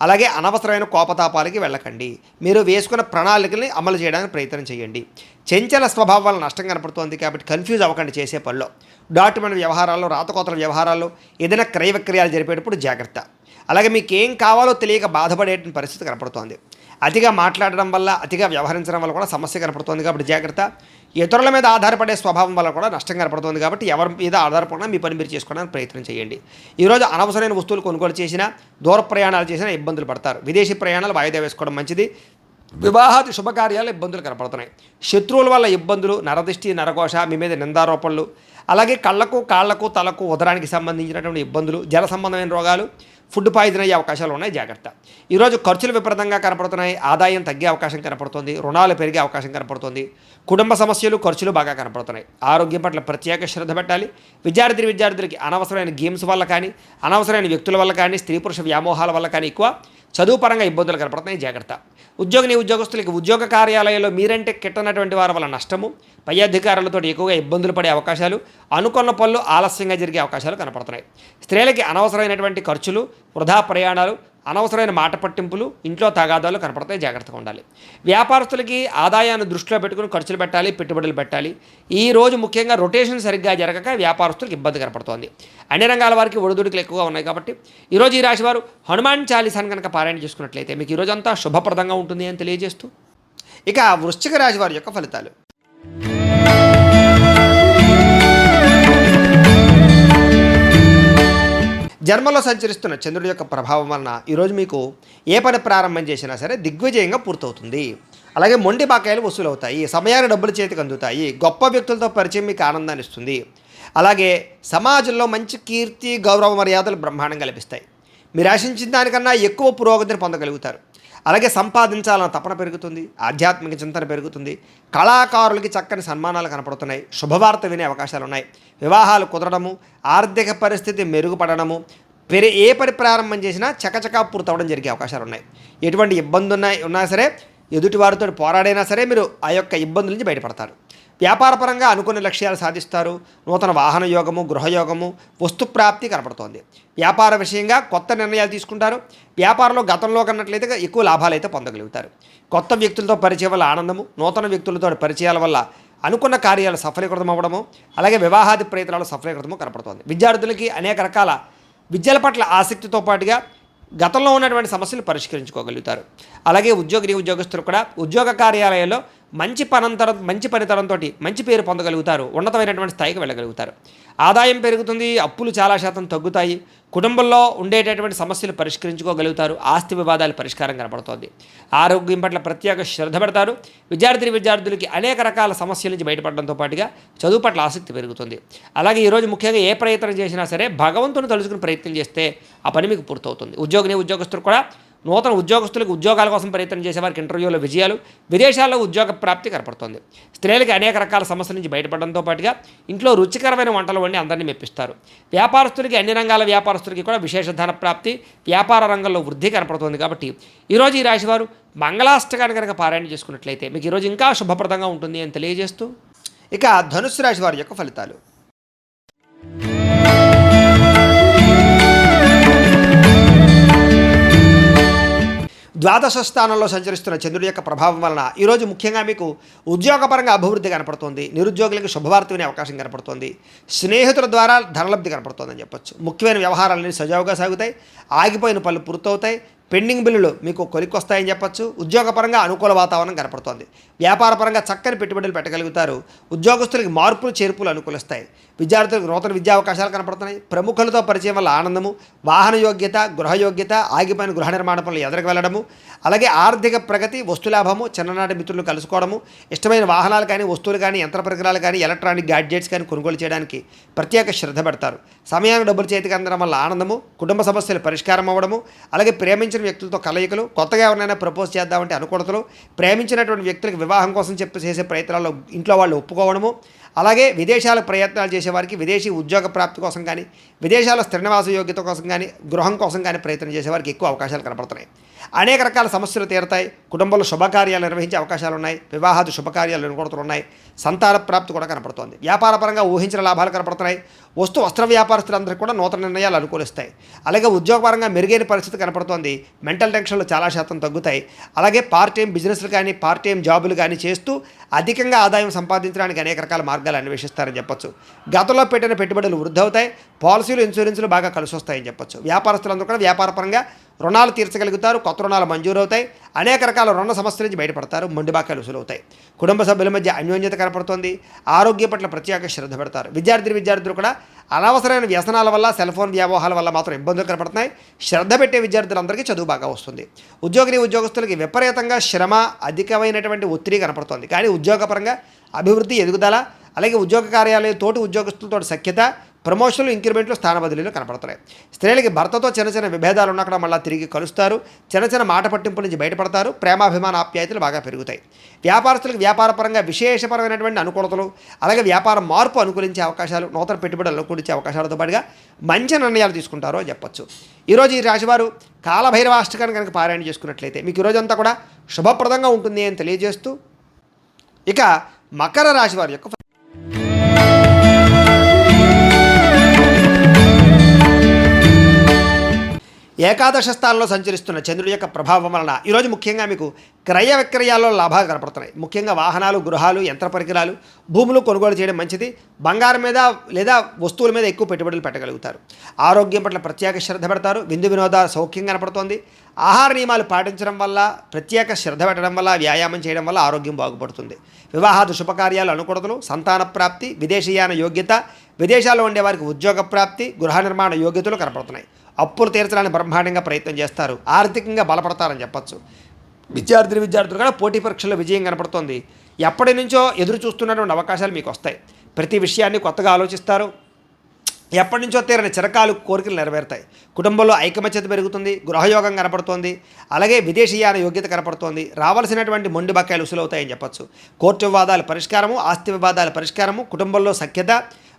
అలాగే అనవసరమైన కోపతాపాలకి వెళ్ళకండి. మీరు వేసుకున్న ప్రణాళికల్ని అమలు చేయడానికి ప్రయత్నం చేయండి. చెంచల స్వభావం వల్ల నష్టం కనపడుతోంది. కాబట్టి కన్ఫ్యూజ్ అవ్వకండి చేసే పనిలో. డాక్యుమెంట్ వ్యవహారాల్లో, రాతకోతల వ్యవహారాల్లో, ఏదైనా క్రయ విక్రయాలు జరిపేటప్పుడు జాగ్రత్త. అలాగే మీకు ఏం కావాలో తెలియక బాధపడే పరిస్థితి కనపడుతోంది. అతిగా మాట్లాడడం వల్ల, అతిగా వ్యవహరించడం వల్ల కూడా సమస్య కనపడుతోంది. కాబట్టి జాగ్రత్త. ఇతరుల మీద ఆధారపడే స్వభావం వల్ల కూడా నష్టం కనపడుతుంది. కాబట్టి ఎవరి మీద ఆధారపడినా మీ పని మీరు చేసుకోవడానికి ప్రయత్నం చేయండి. ఈరోజు అనవసరమైన వస్తువులు కొనుగోలు చేసినా, దూర ప్రయాణాలు చేసినా ఇబ్బందులు పడతారు. విదేశీ ప్రయాణాలు వాయిదా వేసుకోవడం మంచిది. వివాహాది శుభకార్యాలు ఇబ్బందులు కనపడుతున్నాయి. శత్రువుల వల్ల ఇబ్బందులు, నరదిష్టి, నరఘోష, మీ మీద నిందారోపణలు, అలాగే కళ్ళకు, కాళ్లకు, తలకు, ఉదరానికి సంబంధించినటువంటి ఇబ్బందులు, జల సంబంధమైన రోగాలు, ఫుడ్ పాయిజన్ అయ్యే అవకాశాలు ఉన్నాయి. జాగ్రత్త. ఈరోజు ఖర్చులు విపరీతంగా కనపడుతున్నాయి. ఆదాయం తగ్గే అవకాశం కనపడుతుంది. రుణాలు పెరిగే అవకాశం కనపడుతుంది. కుటుంబ సమస్యలు, ఖర్చులు బాగా కనపడుతున్నాయి. ఆరోగ్యం పట్ల ప్రత్యేక శ్రద్ధ పెట్టాలి. విద్యార్థులకి అనవసరమైన గేమ్స్ వల్ల కానీ, అనవసరమైన వ్యక్తుల వల్ల కానీ, స్త్రీ పురుష వ్యామోహాల వల్ల కానీ ఎక్కువ చదువు పరంగా ఇబ్బందులు కనపడుతున్నాయి. జాగ్రత్త. ఉద్యోగస్తులకి ఉద్యోగ కార్యాలయంలో మీరంటే కిట్టనటువంటి వారి వల్ల నష్టము, పై అధికారులతో ఎక్కువగా ఇబ్బందులు పడే అవకాశాలు, అనుకున్న పనులు ఆలస్యంగా జరిగే అవకాశాలు కనపడుతున్నాయి. స్త్రీలకి అనవసరమైనటువంటి ఖర్చులు, వృధా ప్రయాణాలు, అనవసరమైన మాట పట్టింపులు, ఇంట్లో తగాదాలు కనపడతాయి. జాగ్రత్తగా ఉండాలి. వ్యాపారస్తులకి ఆదాయాన్ని దృష్టిలో పెట్టుకుని ఖర్చులు పెట్టాలి, పెట్టుబడులు పెట్టాలి. ఈ రోజు ముఖ్యంగా రొటేషన్ సరిగ్గా జరగక వ్యాపారస్తులకు ఇబ్బంది కనపడుతోంది. అన్ని రంగాల వారికి ఒడిదుడుకులు ఎక్కువగా ఉన్నాయి. కాబట్టి ఈరోజు ఈ రాశి వారు హనుమాన్ చాలీసాను కనుక పారాయణ చేసుకున్నట్లయితే మీకు ఈరోజంతా శుభప్రదంగా ఉంటుంది అని తెలియజేస్తూ ఇక వృశ్చిక రాశి వారి యొక్క ఫలితాలు. జన్మలో సంచరిస్తున్న చంద్రుడి యొక్క ప్రభావం వలన ఈరోజు మీకు ఏ పని ప్రారంభం చేసినా సరే దిగ్విజయంగా పూర్తవుతుంది. అలాగే మొండి బాకాయలు వసూలు అవుతాయి. సమయాన్ని డబ్బులు చేతికి అందుతాయి. గొప్ప వ్యక్తులతో పరిచయం మీకు ఆనందాన్ని ఇస్తుంది. అలాగే సమాజంలో మంచి కీర్తి, గౌరవ మర్యాదలు బ్రహ్మాండంగా లభిస్తాయి. మీరు ఆశించిన దానికన్నా ఎక్కువ పురోగతిని పొందగలుగుతారు. అలాగే సంపాదించాలన్న తపన పెరుగుతుంది. ఆధ్యాత్మిక చింతన పెరుగుతుంది. కళాకారులకి చక్కని సన్మానాలు కనపడుతున్నాయి. శుభవార్త వినే అవకాశాలు ఉన్నాయి. వివాహాలు కుదరడము, ఆర్థిక పరిస్థితి మెరుగుపడడము, ఏ పని ప్రారంభం చేసినా చకచకా పూర్తవడం జరిగే అవకాశాలు ఉన్నాయి. ఎటువంటి ఇబ్బంది ఉన్నా సరే, ఎదుటివారితో పోరాడైనా సరే మీరు ఆ యొక్క ఇబ్బందుల నుంచి బయటపడతారు. వ్యాపారపరంగా అనుకున్న లక్ష్యాలు సాధిస్తారు. నూతన వాహన యోగము, గృహయోగము, వస్తుప్రాప్తి కనపడుతోంది. వ్యాపార విషయంగా కొత్త నిర్ణయాలు తీసుకుంటారు. వ్యాపారంలో గతంలో కన్నట్లయితే ఎక్కువ లాభాలు అయితే పొందగలుగుతారు. కొత్త వ్యక్తులతో పరిచయం వల్ల ఆనందము, నూతన వ్యక్తులతో పరిచయాల వల్ల అనుకున్న కార్యాలు సఫలీకృతం అవ్వడము, అలాగే వివాహాది ప్రయత్నాలు సఫలీకృతము కనపడుతోంది. విద్యార్థులకి అనేక రకాల విద్యల పట్ల ఆసక్తితో పాటుగా గతంలో ఉన్నటువంటి సమస్యలు పరిష్కరించుకోగలుగుతారు. అలాగే ఉద్యోగస్తులు కూడా ఉద్యోగ కార్యాలయాల్లో మంచి పనితనంతో మంచి పేరు పొందగలుగుతారు. ఉన్నతమైనటువంటి స్థాయికి వెళ్ళగలుగుతారు. ఆదాయం పెరుగుతుంది. అప్పులు చాలా శాతం తగ్గుతాయి. కుటుంబంలో ఉండేటటువంటి సమస్యలు పరిష్కరించుకోగలుగుతారు. ఆస్తి వివాదాలు పరిష్కారం కనపడుతోంది. ఆరోగ్యం పట్ల ప్రత్యేక శ్రద్ధ పెడతారు. విద్యార్థులకి అనేక రకాల సమస్యల నుంచి బయటపడడంతో పాటుగా చదువు పట్ల ఆసక్తి పెరుగుతుంది. అలాగే ఈరోజు ముఖ్యంగా ఏ ప్రయత్నం చేసినా సరే భగవంతుని తలుచుకుని ప్రయత్నం చేస్తే ఆ పని మీకు పూర్తవుతుంది. ఉద్యోగస్తులు కూడా నూతన ఉద్యోగస్తులకు ఉద్యోగాల కోసం ప్రయత్నం చేసేవారికి ఇంటర్వ్యూలో విజయాలు, విదేశాల్లో ఉద్యోగ ప్రాప్తి కనపడుతోంది. స్త్రీలకి అనేక రకాల సమస్యల నుంచి బయటపడడంతో పాటుగా ఇంట్లో రుచికరమైన వంటలు వండి అందరినీ మెప్పిస్తారు. వ్యాపారస్తులకి, అన్ని రంగాల వ్యాపారస్తులకి కూడా విశేష ధన ప్రాప్తి, వ్యాపార రంగంలో వృద్ధి కనపడుతోంది. కాబట్టి ఈరోజు ఈ రాశివారు మంగళాష్టకాన్ని కనుక పారాయణ చేసుకున్నట్లయితే మీకు ఈరోజు ఇంకా శుభప్రదంగా ఉంటుంది అని తెలియజేస్తూ, ఇక ధనుస్సు రాశి వారి యొక్క ఫలితాలు. ద్వాదశ స్థానంలో సంచరిస్తున్న చంద్రుడి యొక్క ప్రభావం వలన ఈరోజు ముఖ్యంగా మీకు ఉద్యోగపరంగా అభివృద్ధి కనపడుతుంది. నిరుద్యోగులకు శుభవార్త వినే అవకాశం కనపడుతుంది. స్నేహితుల ద్వారా ధనలబ్ధి కనపడుతుందని చెప్పొచ్చు. ముఖ్యమైన వ్యవహారాలన్నీ సజావుగా సాగుతాయి. ఆగిపోయిన పనులు పూర్తవుతాయి. పెండింగ్ బిల్లులు మీకు కొలిక్కొస్తాయని చెప్పొచ్చు. ఉద్యోగపరంగా అనుకూల వాతావరణం కనపడుతోంది. వ్యాపారపరంగా చక్కని పెట్టుబడులు పెట్టగలుగుతారు. ఉద్యోగస్తులకి మార్పులు చేర్పులు అనుకూలిస్తాయి. విద్యార్థులకు నూతన విద్యా అవకాశాలు కనపడుతున్నాయి. ప్రముఖులతో పరిచయం వల్ల ఆనందము, వాహన యోగ్యత, గృహ యోగ్యత, ఆగిపోయిన గృహ నిర్మాణ పనులు ఎదురుకు వెళ్ళడము, అలాగే ఆర్థిక ప్రగతి, వస్తులాభము, చిన్ననాటి మిత్రులు కలుసుకోవడము, ఇష్టమైన వాహనాలు కానీ, వస్తువులు కానీ, యంత్ర పరికరాలు కానీ, ఎలక్ట్రానిక్ గ్యాడ్జెట్స్ కానీ కొనుగోలు చేయడానికి ప్రత్యేక శ్రద్ధ పెడతారు. సమయానికి డబ్బులు చేతికి అందడం వల్ల ఆనందము, కుటుంబ సమస్యలు పరిష్కారం అవ్వడము, అలాగే ప్రేమించిన వ్యక్తులతో కలయికలు, కొత్తగా ఎవరినైనా ప్రపోజ్ చేద్దామంటే అనుకూలతలు, ప్రేమించినటువంటి వ్యక్తులకు వివాహం కోసం చేసే ప్రయత్నాల్లో ఇంట్లో వాళ్ళు ఒప్పుకోవడము, అలాగే విదేశాల ప్రయత్నాలు చేసేవారికి విదేశీ ఉద్యోగ ప్రాప్తి కోసం కానీ, విదేశాల స్థిర నివాస యోగ్యత కోసం కానీ, గృహం కోసం కానీ ప్రయత్నం చేసేవారికి ఎక్కువ అవకాశాలు కనపడుతున్నాయి. అనేక రకాల సమస్యలు తీరుతాయి. కుటుంబంలో శుభకార్యాలు నిర్వహించే అవకాశాలు ఉన్నాయి. వివాహాది శుభకార్యాలు అనుకూలతలు ఉన్నాయి. సంతాన ప్రాప్తి కూడా కనపడుతోంది. వ్యాపారపరంగా ఊహించిన లాభాలు కనపడుతున్నాయి. వస్త్ర వ్యాపారస్తులందరికీ కూడా నూతన నిర్ణయాలు అనుకూలిస్తాయి. అలాగే ఉద్యోగపరంగా మెరుగైన పరిస్థితి కనపడుతోంది. మెంటల్ టెన్షన్లు చాలా శాతం తగ్గుతాయి. అలాగే పార్ట్ టైం బిజినెస్లు కానీ, పార్ట్ టైం జాబులు కానీ చేస్తూ అధికంగా ఆదాయం సంపాదించడానికి అనేక రకాల మార్గాలు అన్వేషిస్తారని చెప్పొచ్చు. గతంలో పెట్టిన పెట్టుబడులు వృద్ధి అవుతాయి. పాలసీలు, ఇన్సూరెన్సులు బాగా కలిసి వస్తాయని చెప్పొచ్చు. వ్యాపారస్తులందరూ కూడా వ్యాపారపరంగా రుణాలు తీర్చగలుగుతారు. కొత్త రుణాలు మంజూరవుతాయి. అనేక రకాల రుణ సమస్యల నుంచి బయటపడతారు. మొండి బాకాలు వసూలవుతాయి. కుటుంబ సభ్యుల మధ్య అన్యోన్యత కనపడుతోంది. ఆరోగ్యం పట్ల ప్రత్యేక శ్రద్ధ పెడతారు. విద్యార్థులు కూడా అనవసరమైన వ్యసనాల వల్ల, సెల్ ఫోన్ వ్యామోహాల వల్ల మాత్రం ఇబ్బందులు కనపడుతున్నాయి. శ్రద్ధ పెట్టే విద్యార్థులందరికీ చదువు బాగా వస్తుంది. ఉద్యోగస్తులకి విపరీతంగా శ్రమ, అధికమైనటువంటి ఒత్తిడి కనపడుతోంది. కానీ ఉద్యోగపరంగా అభివృద్ధి, ఎదుగుదల, అలాగే ఉద్యోగ కార్యాలయం తోటి ఉద్యోగస్తులతో సఖ్యత, ప్రమోషన్లు, ఇంక్రిమెంట్లు, స్థాన బదిలీలు కనపడుతున్నాయి. స్త్రీలకి భర్తతో చిన్న చిన్న విభేదాలు ఉన్నక్కడ మళ్ళీ తిరిగి కలుస్తారు. చిన్న మాట పట్టింపుల నుంచి బయటపడతారు. ప్రేమాభిమాన ఆప్యాయతలు బాగా పెరుగుతాయి. వ్యాపారస్తులకు వ్యాపారపరంగా విశేషపరమైనటువంటి అనుకూలతలు, అలాగే వ్యాపార మార్పు అనుకూలించే అవకాశాలు, నూతన పెట్టుబడులు అనుకూలించే అవకాశాలతో పాటుగా మంచి నిర్ణయాలు తీసుకుంటారో అని చెప్పొచ్చు. ఈరోజు ఈ రాశివారు కాలభైరవాష్టకాన్ని కనుక పారాయణ చేసుకున్నట్లయితే మీకు ఈరోజంతా కూడా శుభప్రదంగా ఉంటుంది అని తెలియజేస్తూ, ఇక మకర రాశి వారి యొక్క ఏకాదశ స్థానంలో సంచరిస్తున్న చంద్రుడి యొక్క ప్రభావం వలన ఈరోజు ముఖ్యంగా మీకు క్రయ విక్రయాల్లో లాభాలు కనపడుతున్నాయి. ముఖ్యంగా వాహనాలు, గృహాలు, యంత్ర పరికరాలు, భూములు కొనుగోలు చేయడం మంచిది. బంగారం మీద లేదా వస్తువుల మీద ఎక్కువ పెట్టుబడులు పెట్టగలుగుతారు. ఆరోగ్యం పట్ల ప్రత్యేక శ్రద్ధ పెడతారు. విందు వినోదాలు సౌఖ్యం కనపడుతోంది. ఆహార నియమాలు పాటించడం వల్ల, ప్రత్యేక శ్రద్ధ పెట్టడం వల్ల, వ్యాయామం చేయడం వల్ల ఆరోగ్యం బాగుపడుతుంది. వివాహాది శుభకార్యాలు అనుకూలతలు, సంతాన ప్రాప్తి, విదేశీయాన యోగ్యత, విదేశాల్లో ఉండే వారికి ఉద్యోగ ప్రాప్తి, గృహ నిర్మాణ యోగ్యతలు కనపడుతున్నాయి. అప్పులు తీర్చడానికి బ్రహ్మాండంగా ప్రయత్నం చేస్తారు. ఆర్థికంగా బలపడతారని చెప్పచ్చు. విద్యార్థులు కూడా పోటీ పరీక్షల్లో విజయం కనపడుతోంది. ఎప్పటి నుంచో ఎదురు చూస్తున్నటువంటి అవకాశాలు మీకు వస్తాయి. ప్రతి విషయాన్ని కొత్తగా ఆలోచిస్తారు. ఎప్పటి నుంచో తీరని చిరకాలు కోరికలు నెరవేరుతాయి. కుటుంబంలో ఐకమత్యత పెరుగుతుంది. గృహయోగం కనపడుతోంది. అలాగే విదేశీయాన యోగ్యత కనపడుతోంది. రావాల్సినటువంటి మొండి బకాయిలు వసూలవుతాయని చెప్పచ్చు. కోర్టు వివాదాల పరిష్కారము, ఆస్తి వివాదాల పరిష్కారము, కుటుంబంలో సఖ్యత,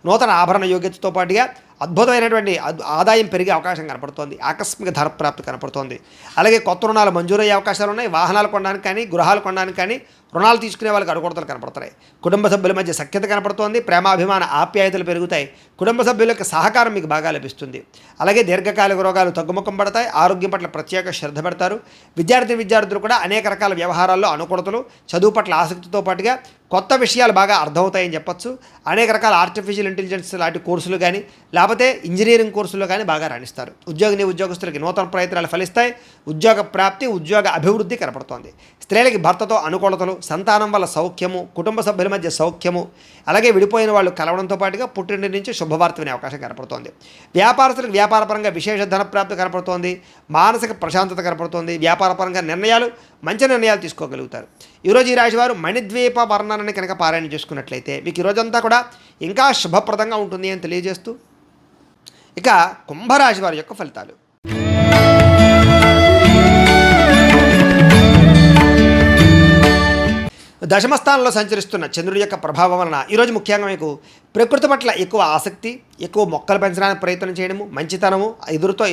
నూతన ఆభరణ యోగ్యతతో పాటుగా అద్భుతమైనటువంటి ఆదాయం పెరిగే అవకాశం కనపడుతోంది. ఆకస్మిక ధర ప్రాప్తి కనపడుతోంది. అలాగే కొత్త రుణాలు మంజూరయ్యే అవకాశాలు ఉన్నాయి. వాహనాలు కొనడానికి కానీ, గృహాలు కొనడానికి కానీ, రుణాలు తీసుకునే వాళ్ళకి అనుకూలతలు కనపడుతున్నాయి. కుటుంబ సభ్యుల మధ్య సఖ్యత కనపడుతోంది. ప్రేమాభిమాన ఆప్యాయతలు పెరుగుతాయి. కుటుంబ సభ్యుల యొక్క సహకారం మీకు బాగా లభిస్తుంది. అలాగే దీర్ఘకాలిక రోగాలు తగ్గుముఖం పడతాయి. ఆరోగ్యం పట్ల ప్రత్యేక శ్రద్ధ పెడతారు. విద్యార్థులు కూడా అనేక రకాల వ్యవహారాల్లో అనుకూలతలు, చదువు పట్ల ఆసక్తితో పాటుగా కొత్త విషయాలు బాగా అర్థమవుతాయని చెప్పచ్చు. అనేక రకాల ఆర్టిఫిషియల్ ఇంటెలిజెన్స్ లాంటి కోర్సులు కానీ, లేకపోతే ఇంజనీరింగ్ కోర్సుల్లో కానీ బాగా రాణిస్తారు. ఉద్యోగస్తులకి నూతన ప్రయత్నాలు ఫలిస్తాయి. ఉద్యోగ ప్రాప్తి, ఉద్యోగ అభివృద్ధి కనపడుతోంది. స్త్రీలకి భర్తతో అనుకూలతలు, సంతానం వల్ల సౌఖ్యము, కుటుంబ సభ్యుల మధ్య సౌఖ్యము, అలాగే విడిపోయిన వాళ్ళు కలవడంతో పాటుగా పుట్టింటి నుంచి శుభవార్త వినే అవకాశం కనపడుతోంది. వ్యాపారస్తులకు వ్యాపారపరంగా విశేష ధన ప్రాప్తి కనపడుతోంది. మానసిక ప్రశాంతత కనపడుతోంది. వ్యాపారపరంగా మంచి నిర్ణయాలు తీసుకోగలుగుతారు. ఈరోజు ఈ రాశివారు మణిద్వీప వర్ణనని కనుక పారాయణ చేసుకున్నట్లయితే మీకు ఈరోజంతా కూడా ఇంకా శుభప్రదంగా ఉంటుంది అని తెలియజేస్తూ, ఇక కుంభరాశి వారి యొక్క ఫలితాలు. దశమస్థానంలో సంచరిస్తున్న చంద్రుడి యొక్క ప్రభావం వలన ఈరోజు ముఖ్యంగా మీకు ప్రకృతి పట్ల ఎక్కువ ఆసక్తి, ఎక్కువ మొక్కలు పెంచడానికి ప్రయత్నం చేయడము, మంచితనము,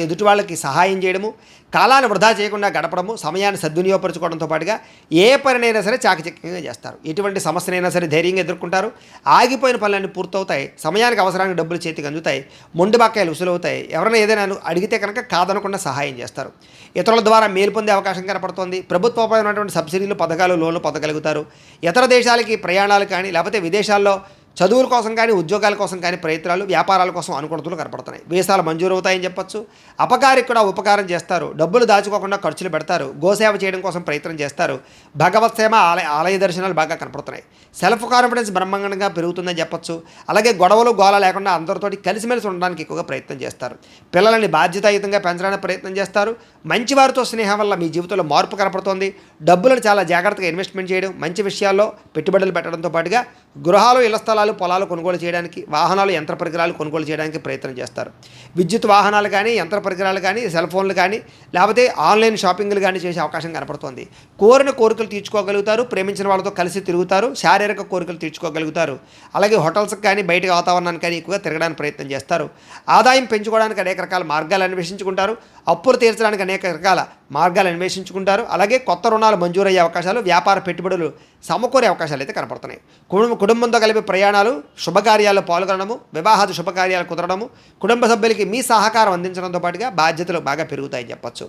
ఎదుటి వాళ్ళకి సహాయం చేయడము, కాలాన్ని వృధా చేయకుండా గడపడము, సమయాన్ని సద్వినియోగపరచుకోవడంతో పాటుగా ఏ పనినైనా సరే చాకచక్యంగా చేస్తారు. ఎటువంటి సమస్యనైనా సరే ధైర్యంగా ఎదుర్కొంటారు. ఆగిపోయిన పనులన్నీ పూర్తవుతాయి. సమయానికి అవసరానికి డబ్బులు చేతికి అందుతాయి. మొండి బకాయిలు ఉసులవుతాయి. ఎవరైనా ఏదైనా అడిగితే కనుక కాదనకుండా సహాయం చేస్తారు. ఇతరుల ద్వారా మేలు పొందే అవకాశం కనపడుతోంది. ప్రభుత్వపరమైనటువంటి సబ్సిడీలు, పథకాలు, లోన్లు పొందగలుగుతారు. ఇతర దేశాలకి ప్రయాణాలు కానీ, లేకపోతే విదేశాల్లో చదువుల కోసం కానీ, ఉద్యోగాల కోసం కానీ ప్రయత్నాలు, వ్యాపారాల కోసం అనుకూలతలు కనపడుతున్నాయి. వీసాలు మంజూరు అవుతాయని చెప్పొచ్చు. అపకారికి కూడా ఉపకారం చేస్తారు. డబ్బులు దాచుకోకుండా ఖర్చులు పెడతారు. గోసేవ చేయడం కోసం ప్రయత్నం చేస్తారు. భగవత్ సేవ, ఆలయ దర్శనాలు బాగా కనపడుతున్నాయి. సెల్ఫ్ కాన్ఫిడెన్స్ బ్రహ్మాండంగా పెరుగుతుందని చెప్పొచ్చు. అలాగే గొడవలు, గోల లేకుండా అందరితోటి కలిసిమెలిసి ఉండడానికి ఎక్కువగా ప్రయత్నం చేస్తారు. పిల్లలని బాధ్యతాయుతంగా పెంచడానికి ప్రయత్నం చేస్తారు. మంచి వారితో స్నేహం వల్ల మీ జీవితంలో మార్పు కనపడుతోంది. డబ్బులను చాలా జాగ్రత్తగా ఇన్వెస్ట్మెంట్ చేయడం, మంచి విషయాల్లో పెట్టుబడులు పెట్టడంతో పాటుగా గృహాలు, ఇళ్ల స్థలాలు, పొలాలు కొనుగోలు చేయడానికి, వాహనాలు, యంత్ర పరికరాలు కొనుగోలు చేయడానికి ప్రయత్నం చేస్తారు. విద్యుత్ వాహనాలు కానీ, యంత్ర పరికరాలు కానీ, సెల్ ఫోన్లు కానీ, లేకపోతే ఆన్లైన్ షాపింగ్లు కానీ చేసే అవకాశం కనపడుతోంది. కోరిన కోరికలు తీర్చుకోగలుగుతారు. ప్రేమించిన వాళ్ళతో కలిసి తిరుగుతారు. శారీరక కోరికలు తీర్చుకోగలుగుతారు. అలాగే హోటల్స్కి కానీ, బయట వాతావరణానికి కానీ ఎక్కువగా తిరగడానికి ప్రయత్నం చేస్తారు. ఆదాయం పెంచుకోవడానికి అనేక రకాల మార్గాలు అన్వేషించుకుంటారు. అప్పులు తీర్చడానికి అనేక రకాల మార్గాలు అన్వేషించుకుంటారు. అలాగే కొత్త రుణాలు మంజూరయ్యే అవకాశాలు, వ్యాపార పెట్టుబడులు సమకూరే అవకాశాలు అయితే కనపడుతున్నాయి. కుటుంబంతో కలిపి ప్రయాణాలు, శుభకార్యాల్లో పాల్గొనడము, వివాహాది శుభకార్యాలు కుదరడము, కుటుంబ సభ్యులకి మీ సహకారం అందించడంతో పాటుగా బాధ్యతలు బాగా పెరుగుతాయని చెప్పొచ్చు.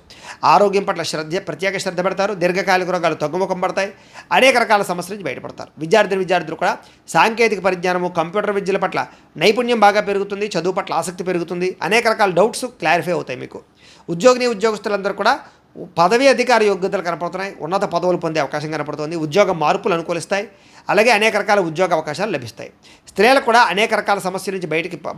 ఆరోగ్యం పట్ల ప్రత్యేక శ్రద్ధ పెడతారు. దీర్ఘకాలిక రోగాలు తగ్గుముఖం పడతాయి. అనేక రకాల సమస్యల నుంచి బయటపడతారు. విద్యార్థులు కూడా సాంకేతిక పరిజ్ఞానము, కంప్యూటర్ విద్యల పట్ల నైపుణ్యం బాగా పెరుగుతుంది. చదువు పట్ల ఆసక్తి పెరుగుతుంది. అనేక రకాల డౌట్స్ క్లారిఫై అవుతాయి మీకు. ఉద్యోగస్తులందరూ కూడా పదవి అధికార యోగ్యతలు కనపడుతున్నాయి. ఉన్నత పదవులు పొందే అవకాశం కనపడుతుంది. ఉద్యోగ మార్పులు అనుకూలిస్తాయి. అలాగే అనేక రకాల ఉద్యోగ అవకాశాలు లభిస్తాయి. స్త్రీలకు కూడా అనేక రకాల సమస్యల నుంచి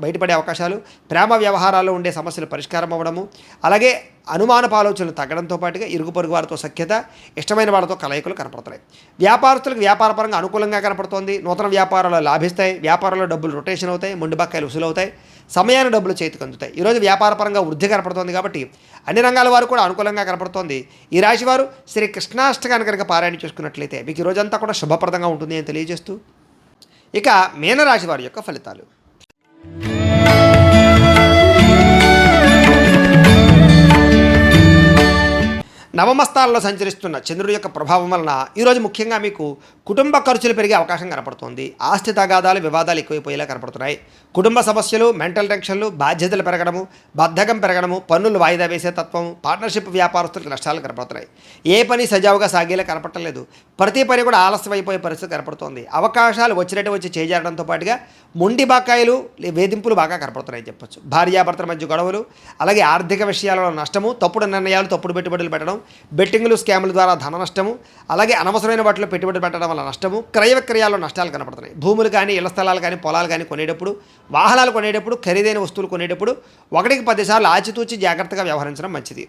బయటపడే అవకాశాలు, ప్రేమ వ్యవహారాల్లో ఉండే సమస్యలు పరిష్కారం అవ్వడము, అలాగే అనుమానపు ఆలోచనలు తగ్గడంతో పాటుగా ఇరుగు పొరుగు వారితో సఖ్యత, ఇష్టమైన వాళ్ళతో కలయికలు కనపడుతున్నాయి. వ్యాపారస్తులకు వ్యాపారపరంగా అనుకూలంగా కనపడుతోంది. నూతన వ్యాపారాలు లాభిస్తాయి. వ్యాపారంలో డబ్బులు రొటేషన్ అవుతాయి. మొండి బకాయిలు వసూలవుతాయి. సమయాన్ని డబ్బులు చేతికి అందుతాయి. ఈరోజు వ్యాపారపరంగా వృద్ధి కనపడుతోంది కాబట్టి అన్ని రంగాల వారు కూడా అనుకూలంగా కనపడుతోంది. ఈ రాశి వారు శ్రీ కృష్ణాష్టకాన్ని కనుక పారాయణ చేసుకున్నట్లయితే మీకు ఈ రోజంతా కూడా శుభప్రదంగా ఉంటుంది అని తెలియజేస్తూ, ఇక మీనరాశి వారి యొక్క ఫలితాలు. నవమస్థానంలో సంచరిస్తున్న చంద్రుడి యొక్క ప్రభావం వలన ఈరోజు ముఖ్యంగా మీకు కుటుంబ ఖర్చులు పెరిగే అవకాశం కనపడుతుంది. ఆస్తి తగాదాలు, వివాదాలు ఎక్కువైపోయేలా కనపడుతున్నాయి. కుటుంబ సమస్యలు, మెంటల్ టెన్షన్లు, బాధ్యతలు పెరగడము, బద్ధకం పెరగడము, పన్నులు వాయిదా వేసే తత్వం, పార్ట్నర్షిప్ వ్యాపారస్తులకు నష్టాలు కనపడుతున్నాయి. ఏ పని సజావుగా సాగేలా కనపడలేదు. ప్రతి పని కూడా ఆలస్యం అయిపోయే పరిస్థితి కనపడుతోంది. అవకాశాలు వచ్చినట్టు వచ్చి చేజారడంతో పాటుగా మొండి బకాయిలు, వేధింపులు బాగా కనపడుతున్నాయని చెప్పొచ్చు. భార్యాభర్తల మధ్య గొడవలు, అలాగే ఆర్థిక విషయాలలో నష్టము, తప్పుడు నిర్ణయాలు, తప్పుడు పెట్టుబడులు పెట్టడం, బెట్టింగ్లు, స్కాముల ద్వారా ధన నష్టము, అలాగే అనవసరమైన వాటిలో పెట్టుబడి పెట్టడం వల్ల నష్టము, క్రయ విక్రయాల్లో నష్టాలు కనపడుతున్నాయి. భూములు కానీ, ఇళ్ల స్థలాలు కానీ, పొలాలు కానీ కొనేటప్పుడు, వాహనాలు కొనేటప్పుడు, ఖరీదైన వస్తువులు కొనేటప్పుడు 1-10 సార్లు ఆచితూచి జాగ్రత్తగా వ్యవహరించడం మంచిది.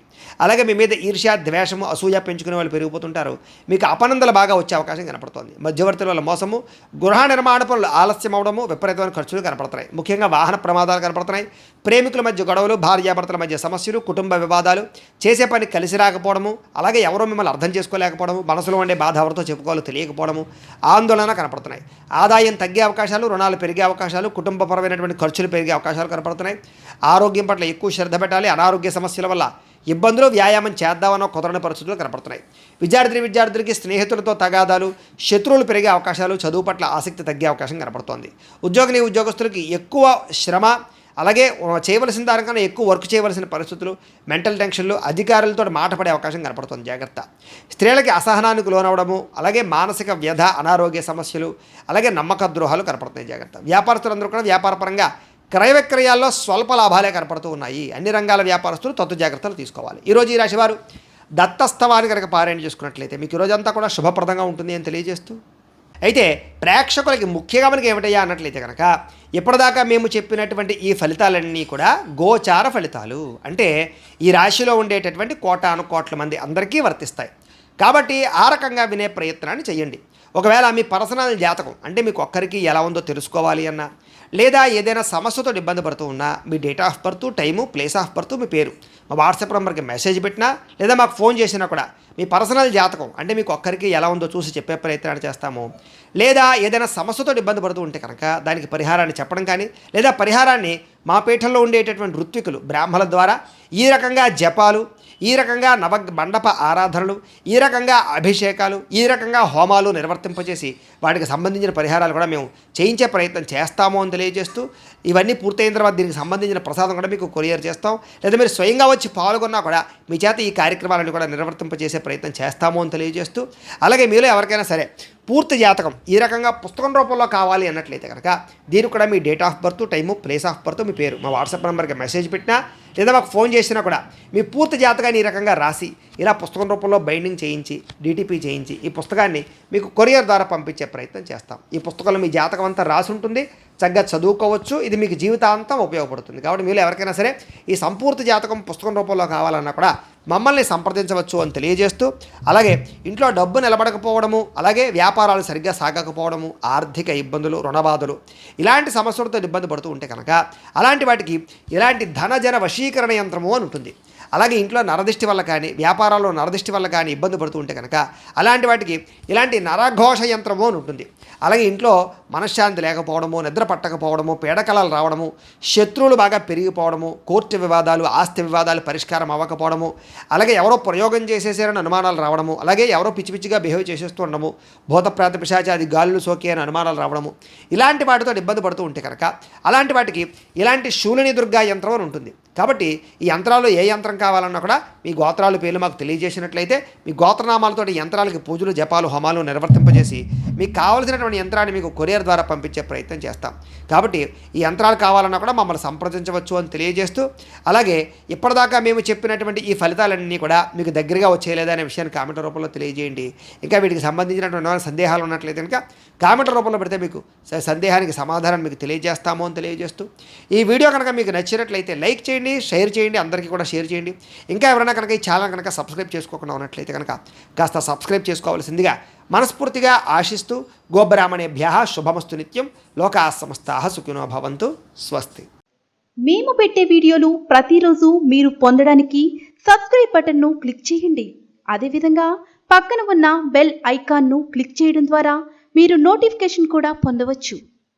అలాగే మీ మీద ఈర్ష్య, ద్వేషము, అసూయ పెంచుకునే వాళ్ళు పెరిగిపోతుంటారు. మీకు అపనందలు బాగా వచ్చే అవకాశం కనపడుతోంది. మధ్యవర్తుల వల్ల మోసము, గృహ నిర్మాణ పనులు ఆలస్యం అవడము, విపరీతమైన ఖర్చులు కనపడుతున్నాయి. ముఖ్యంగా వాహన ప్రమాదాలు కనపడుతున్నాయి. ప్రేమికుల మధ్య గొడవలు, భార్యాభర్తల మధ్య సమస్యలు, కుటుంబ వివాదాలు, చేసే పని కలిసి రాకపోవడము, అలాగే ఎవరో మిమ్మల్ని అర్థం చేసుకోలేకపోవడము, మనసులో ఉండే బాధ ఎవరితో చెప్పుకోవాలో తెలియకపోవడము, ఆందోళన కనపడుతున్నాయి. ఆదాయం తగ్గే అవకాశాలు, రుణాలు పెరిగే అవకాశాలు, కుటుంబపరమైనటువంటి ఖర్చులు పెరిగే అవకాశాలు కనపడుతున్నాయి. ఆరోగ్యం పట్ల ఎక్కువ శ్రద్ధ పెట్టాలి. అనారోగ్య సమస్యల వల్ల ఇబ్బందులు, వ్యాయామం చేద్దామన్న కుదరని పరిస్థితులు కనపడుతున్నాయి. విద్యార్థులకి స్నేహితులతో తగాదాలు, శత్రువులు పెరిగే అవకాశాలు, చదువు పట్ల ఆసక్తి తగ్గే అవకాశం కనపడుతోంది. ఉద్యోగస్తులకి ఎక్కువ శ్రమ, అలాగే చేయవలసిన దానికన్నా ఎక్కువ వర్క్ చేయవలసిన పరిస్థితులు, మెంటల్ టెన్షన్లు, అధికారులతో మాట పడే అవకాశం కనపడుతుంది. జాగ్రత్త. స్త్రీలకి అసహనానికి లోనవడము, అలాగే మానసిక వ్యధ, అనారోగ్య సమస్యలు, అలాగే నమ్మక ద్రోహాలు కనపడుతున్నాయి. జాగ్రత్త. వ్యాపారస్తులందరూ కూడా వ్యాపారపరంగా క్రయ విక్రయాల్లో స్వల్ప లాభాలే కనపడుతూ ఉన్నాయి. అన్ని రంగాల వ్యాపారస్తులు తత్తు జాగ్రత్తలు తీసుకోవాలి. ఈరోజు ఈ రాశివారు దత్తస్తవాన్ని కనుక పారాయణ చేసుకున్నట్లయితే మీకు ఈరోజంతా కూడా శుభప్రదంగా ఉంటుంది అని తెలియజేస్తూ, అయితే ప్రేక్షకులకి ముఖ్యంగా మనకి ఏమిటయ్యా అన్నట్లయితే కనుక ఇప్పటిదాకా మేము చెప్పినటువంటి ఈ ఫలితాలన్నీ కూడా గోచార ఫలితాలు. అంటే ఈ రాశిలో ఉండేటటువంటి కోటాను మంది అందరికీ వర్తిస్తాయి. కాబట్టి ఆ రకంగా వినే ప్రయత్నాన్ని చేయండి. ఒకవేళ మీ పర్సనల్ జాతకం అంటే మీకు ఒక్కరికి ఎలా ఉందో తెలుసుకోవాలి అన్నా, లేదా ఏదైనా సమస్యతో ఇబ్బంది పడుతూ ఉన్నా మీ date of birth, time, place of birth, మీ పేరు మా వాట్సాప్ నెంబర్కి మెసేజ్ పెట్టినా లేదా మాకు ఫోన్ చేసినా కూడా మీ పర్సనల్ జాతకం అంటే మీకు ఒక్కరికి ఎలా ఉందో చూసి చెప్పే ప్రయత్నాలు చేస్తాము. లేదా ఏదైనా సమస్యతో ఇబ్బంది పడుతూ ఉంటే కనుక దానికి పరిహారాన్ని చెప్పడం కానీ లేదా పరిహారాన్ని మా పీఠంలో ఉండేటటువంటి ఋత్వికులు బ్రాహ్మణుల ద్వారా ఈ రకంగా జపాలు, ఈ రకంగా మండప ఆరాధనలు, ఈ రకంగా అభిషేకాలు, ఈ రకంగా హోమాలు నిర్వర్తింపజేసి వాటికి సంబంధించిన పరిహారాలు కూడా మేము చేయించే ప్రయత్నం చేస్తాము అని తెలియజేస్తూ, ఇవన్నీ పూర్తయిన తర్వాత దీనికి సంబంధించిన ప్రసాదం కూడా మీకు కొరియర్ చేస్తాం. లేదా మీరు స్వయంగా వచ్చి పాల్గొన్నా కూడా మీ చేత ఈ కార్యక్రమాలను కూడా నిర్వర్తింపజేసే ప్రయత్నం చేస్తాము అని తెలియజేస్తూ, అలాగే మీలో ఎవరికైనా సరే పూర్తి జాతకం ఈ రకంగా పుస్తకం రూపంలో కావాలి అన్నట్లయితే కనుక దీనికి కూడా మీ date of birth, time, place of birth, మీ పేరు మా వాట్సాప్ నెంబర్కి మెసేజ్ పెట్టినా లేదా మాకు ఫోన్ చేసినా కూడా మీ పూర్తి జాతకాన్ని ఈ రకంగా రాసి ఇలా పుస్తకం రూపంలో బైండింగ్ చేయించి డిటిపి చేయించి ఈ పుస్తకాన్ని మీకు కొరియర్ ద్వారా పంపించే ప్రయత్నం చేస్తాం. ఈ పుస్తకంలో మీ జాతకం అంతా రాసి ఉంటుంది, చక్కగా చదువుకోవచ్చు. ఇది మీకు జీవితాంతం ఉపయోగపడుతుంది. కాబట్టి మీరు ఎవరికైనా సరే ఈ సంపూర్తి జాతకం పుస్తకం రూపంలో కావాలన్నా కూడా మమ్మల్ని సంప్రదించవచ్చు అని తెలియజేస్తూ, అలాగే ఇంట్లో డబ్బు నిలబడకపోవడము, అలాగే వ్యాపారాలు సరిగ్గా సాగకపోవడము, ఆర్థిక ఇబ్బందులు, రుణబాధలు ఇలాంటి సమస్యలతో ఇబ్బంది పడుతూ ఉంటే కనుక అలాంటి వాటికి ఇలాంటి ధనజన వశీకరణ యంత్రము అని ఉంటుంది. అలాగే ఇంట్లో నరదిష్టి వల్ల కానీ వ్యాపారాల్లో నరదిష్టి వల్ల కానీ ఇబ్బంది పడుతూ ఉంటే కనుక అలాంటి వాటికి ఇలాంటి నరఘోష యంత్రము అని ఉంటుంది. అలాగే ఇంట్లో మనశ్శాంతి లేకపోవడము, నిద్ర పట్టకపోవడము, పీడకలాలు రావడము, శత్రువులు బాగా పెరిగిపోవడము, కోర్టు వివాదాలు, ఆస్తి వివాదాలు పరిష్కారం అవ్వకపోవడము, అలాగే ఎవరో ప్రయోగం చేసేసారని అనుమానాలు రావడము, అలాగే ఎవరో పిచ్చి పిచ్చిగా బిహేవ్ చేసేస్తూ ఉండడము, భూతప్రాత పిశాచాది గాలులు సోకి అని అనుమానాలు రావడము, ఇలాంటి వాటితో ఇబ్బంది పడుతూ ఉంటే కనుక అలాంటి వాటికి ఇలాంటి శూలిని దుర్గా యంత్రం అని ఉంటుంది. కాబట్టి ఈ యంత్రాల్లో ఏ యంత్రం కావాలన్నా కూడా మీ గోత్రాల పేర్లు మాకు తెలియజేసినట్లయితే మీ గోత్రనామాలతో యంత్రాలకి పూజలు, జపాలు, హోమాలు నిర్వర్తింపజేసి మీకు కావలసినటువంటి యంత్రాన్ని మీకు కొరియర్ ద్వారా పంపించే ప్రయత్నం చేస్తాం. కాబట్టి ఈ యంత్రాలు కావాలన్నా కూడా మమ్మల్ని సంప్రదించవచ్చు అని తెలియజేస్తూ, అలాగే ఇప్పటిదాకా మేము చెప్పినటువంటి ఈ ఫలితాలన్నీ కూడా మీకు దగ్గరగా వచ్చేయలేదా అనే విషయాన్ని కామెంట్ రూపంలో తెలియజేయండి. ఇంకా వీటికి సంబంధించినటువంటి సందేహాలు ఉన్నట్లయితే కనుక కామెంట్ రూపంలో పెడితే మీకు సందేహానికి సమాధానం మీకు తెలియజేస్తాము అని తెలియజేస్తూ, ఈ వీడియో కనుక మీకు నచ్చినట్లయితే లైక్ చేయండి, షేర్ చేయండి, అందరికీ కూడా షేర్ చేయండి. ఇంకా ఎవరైనా కనుక ఈ ఛానల్ కనుక సబ్స్క్రైబ్ చేసుకోకుండా ఉన్నట్లయితే కనుక కాస్త సబ్స్క్రైబ్ చేసుకోవాల్సిందిగా మనస్ఫూర్తిగా ఆశిస్తూ, గోబ్రాహ్మణేభ్యః శుభమస్తు నిత్యం, లోకాః సమస్తాః సుఖినో భవంతు, స్వస్తి. మేము పెట్టే వీడియోలు ప్రతిరోజు మీరు పొందడానికి సబ్స్క్రైబ్ బటన్ను క్లిక్ చేయండి. అదేవిధంగా పక్కన ఉన్న బెల్ ఐకాన్ను క్లిక్ చేయడం ద్వారా మీరు నోటిఫికేషన్ కూడా పొందవచ్చు.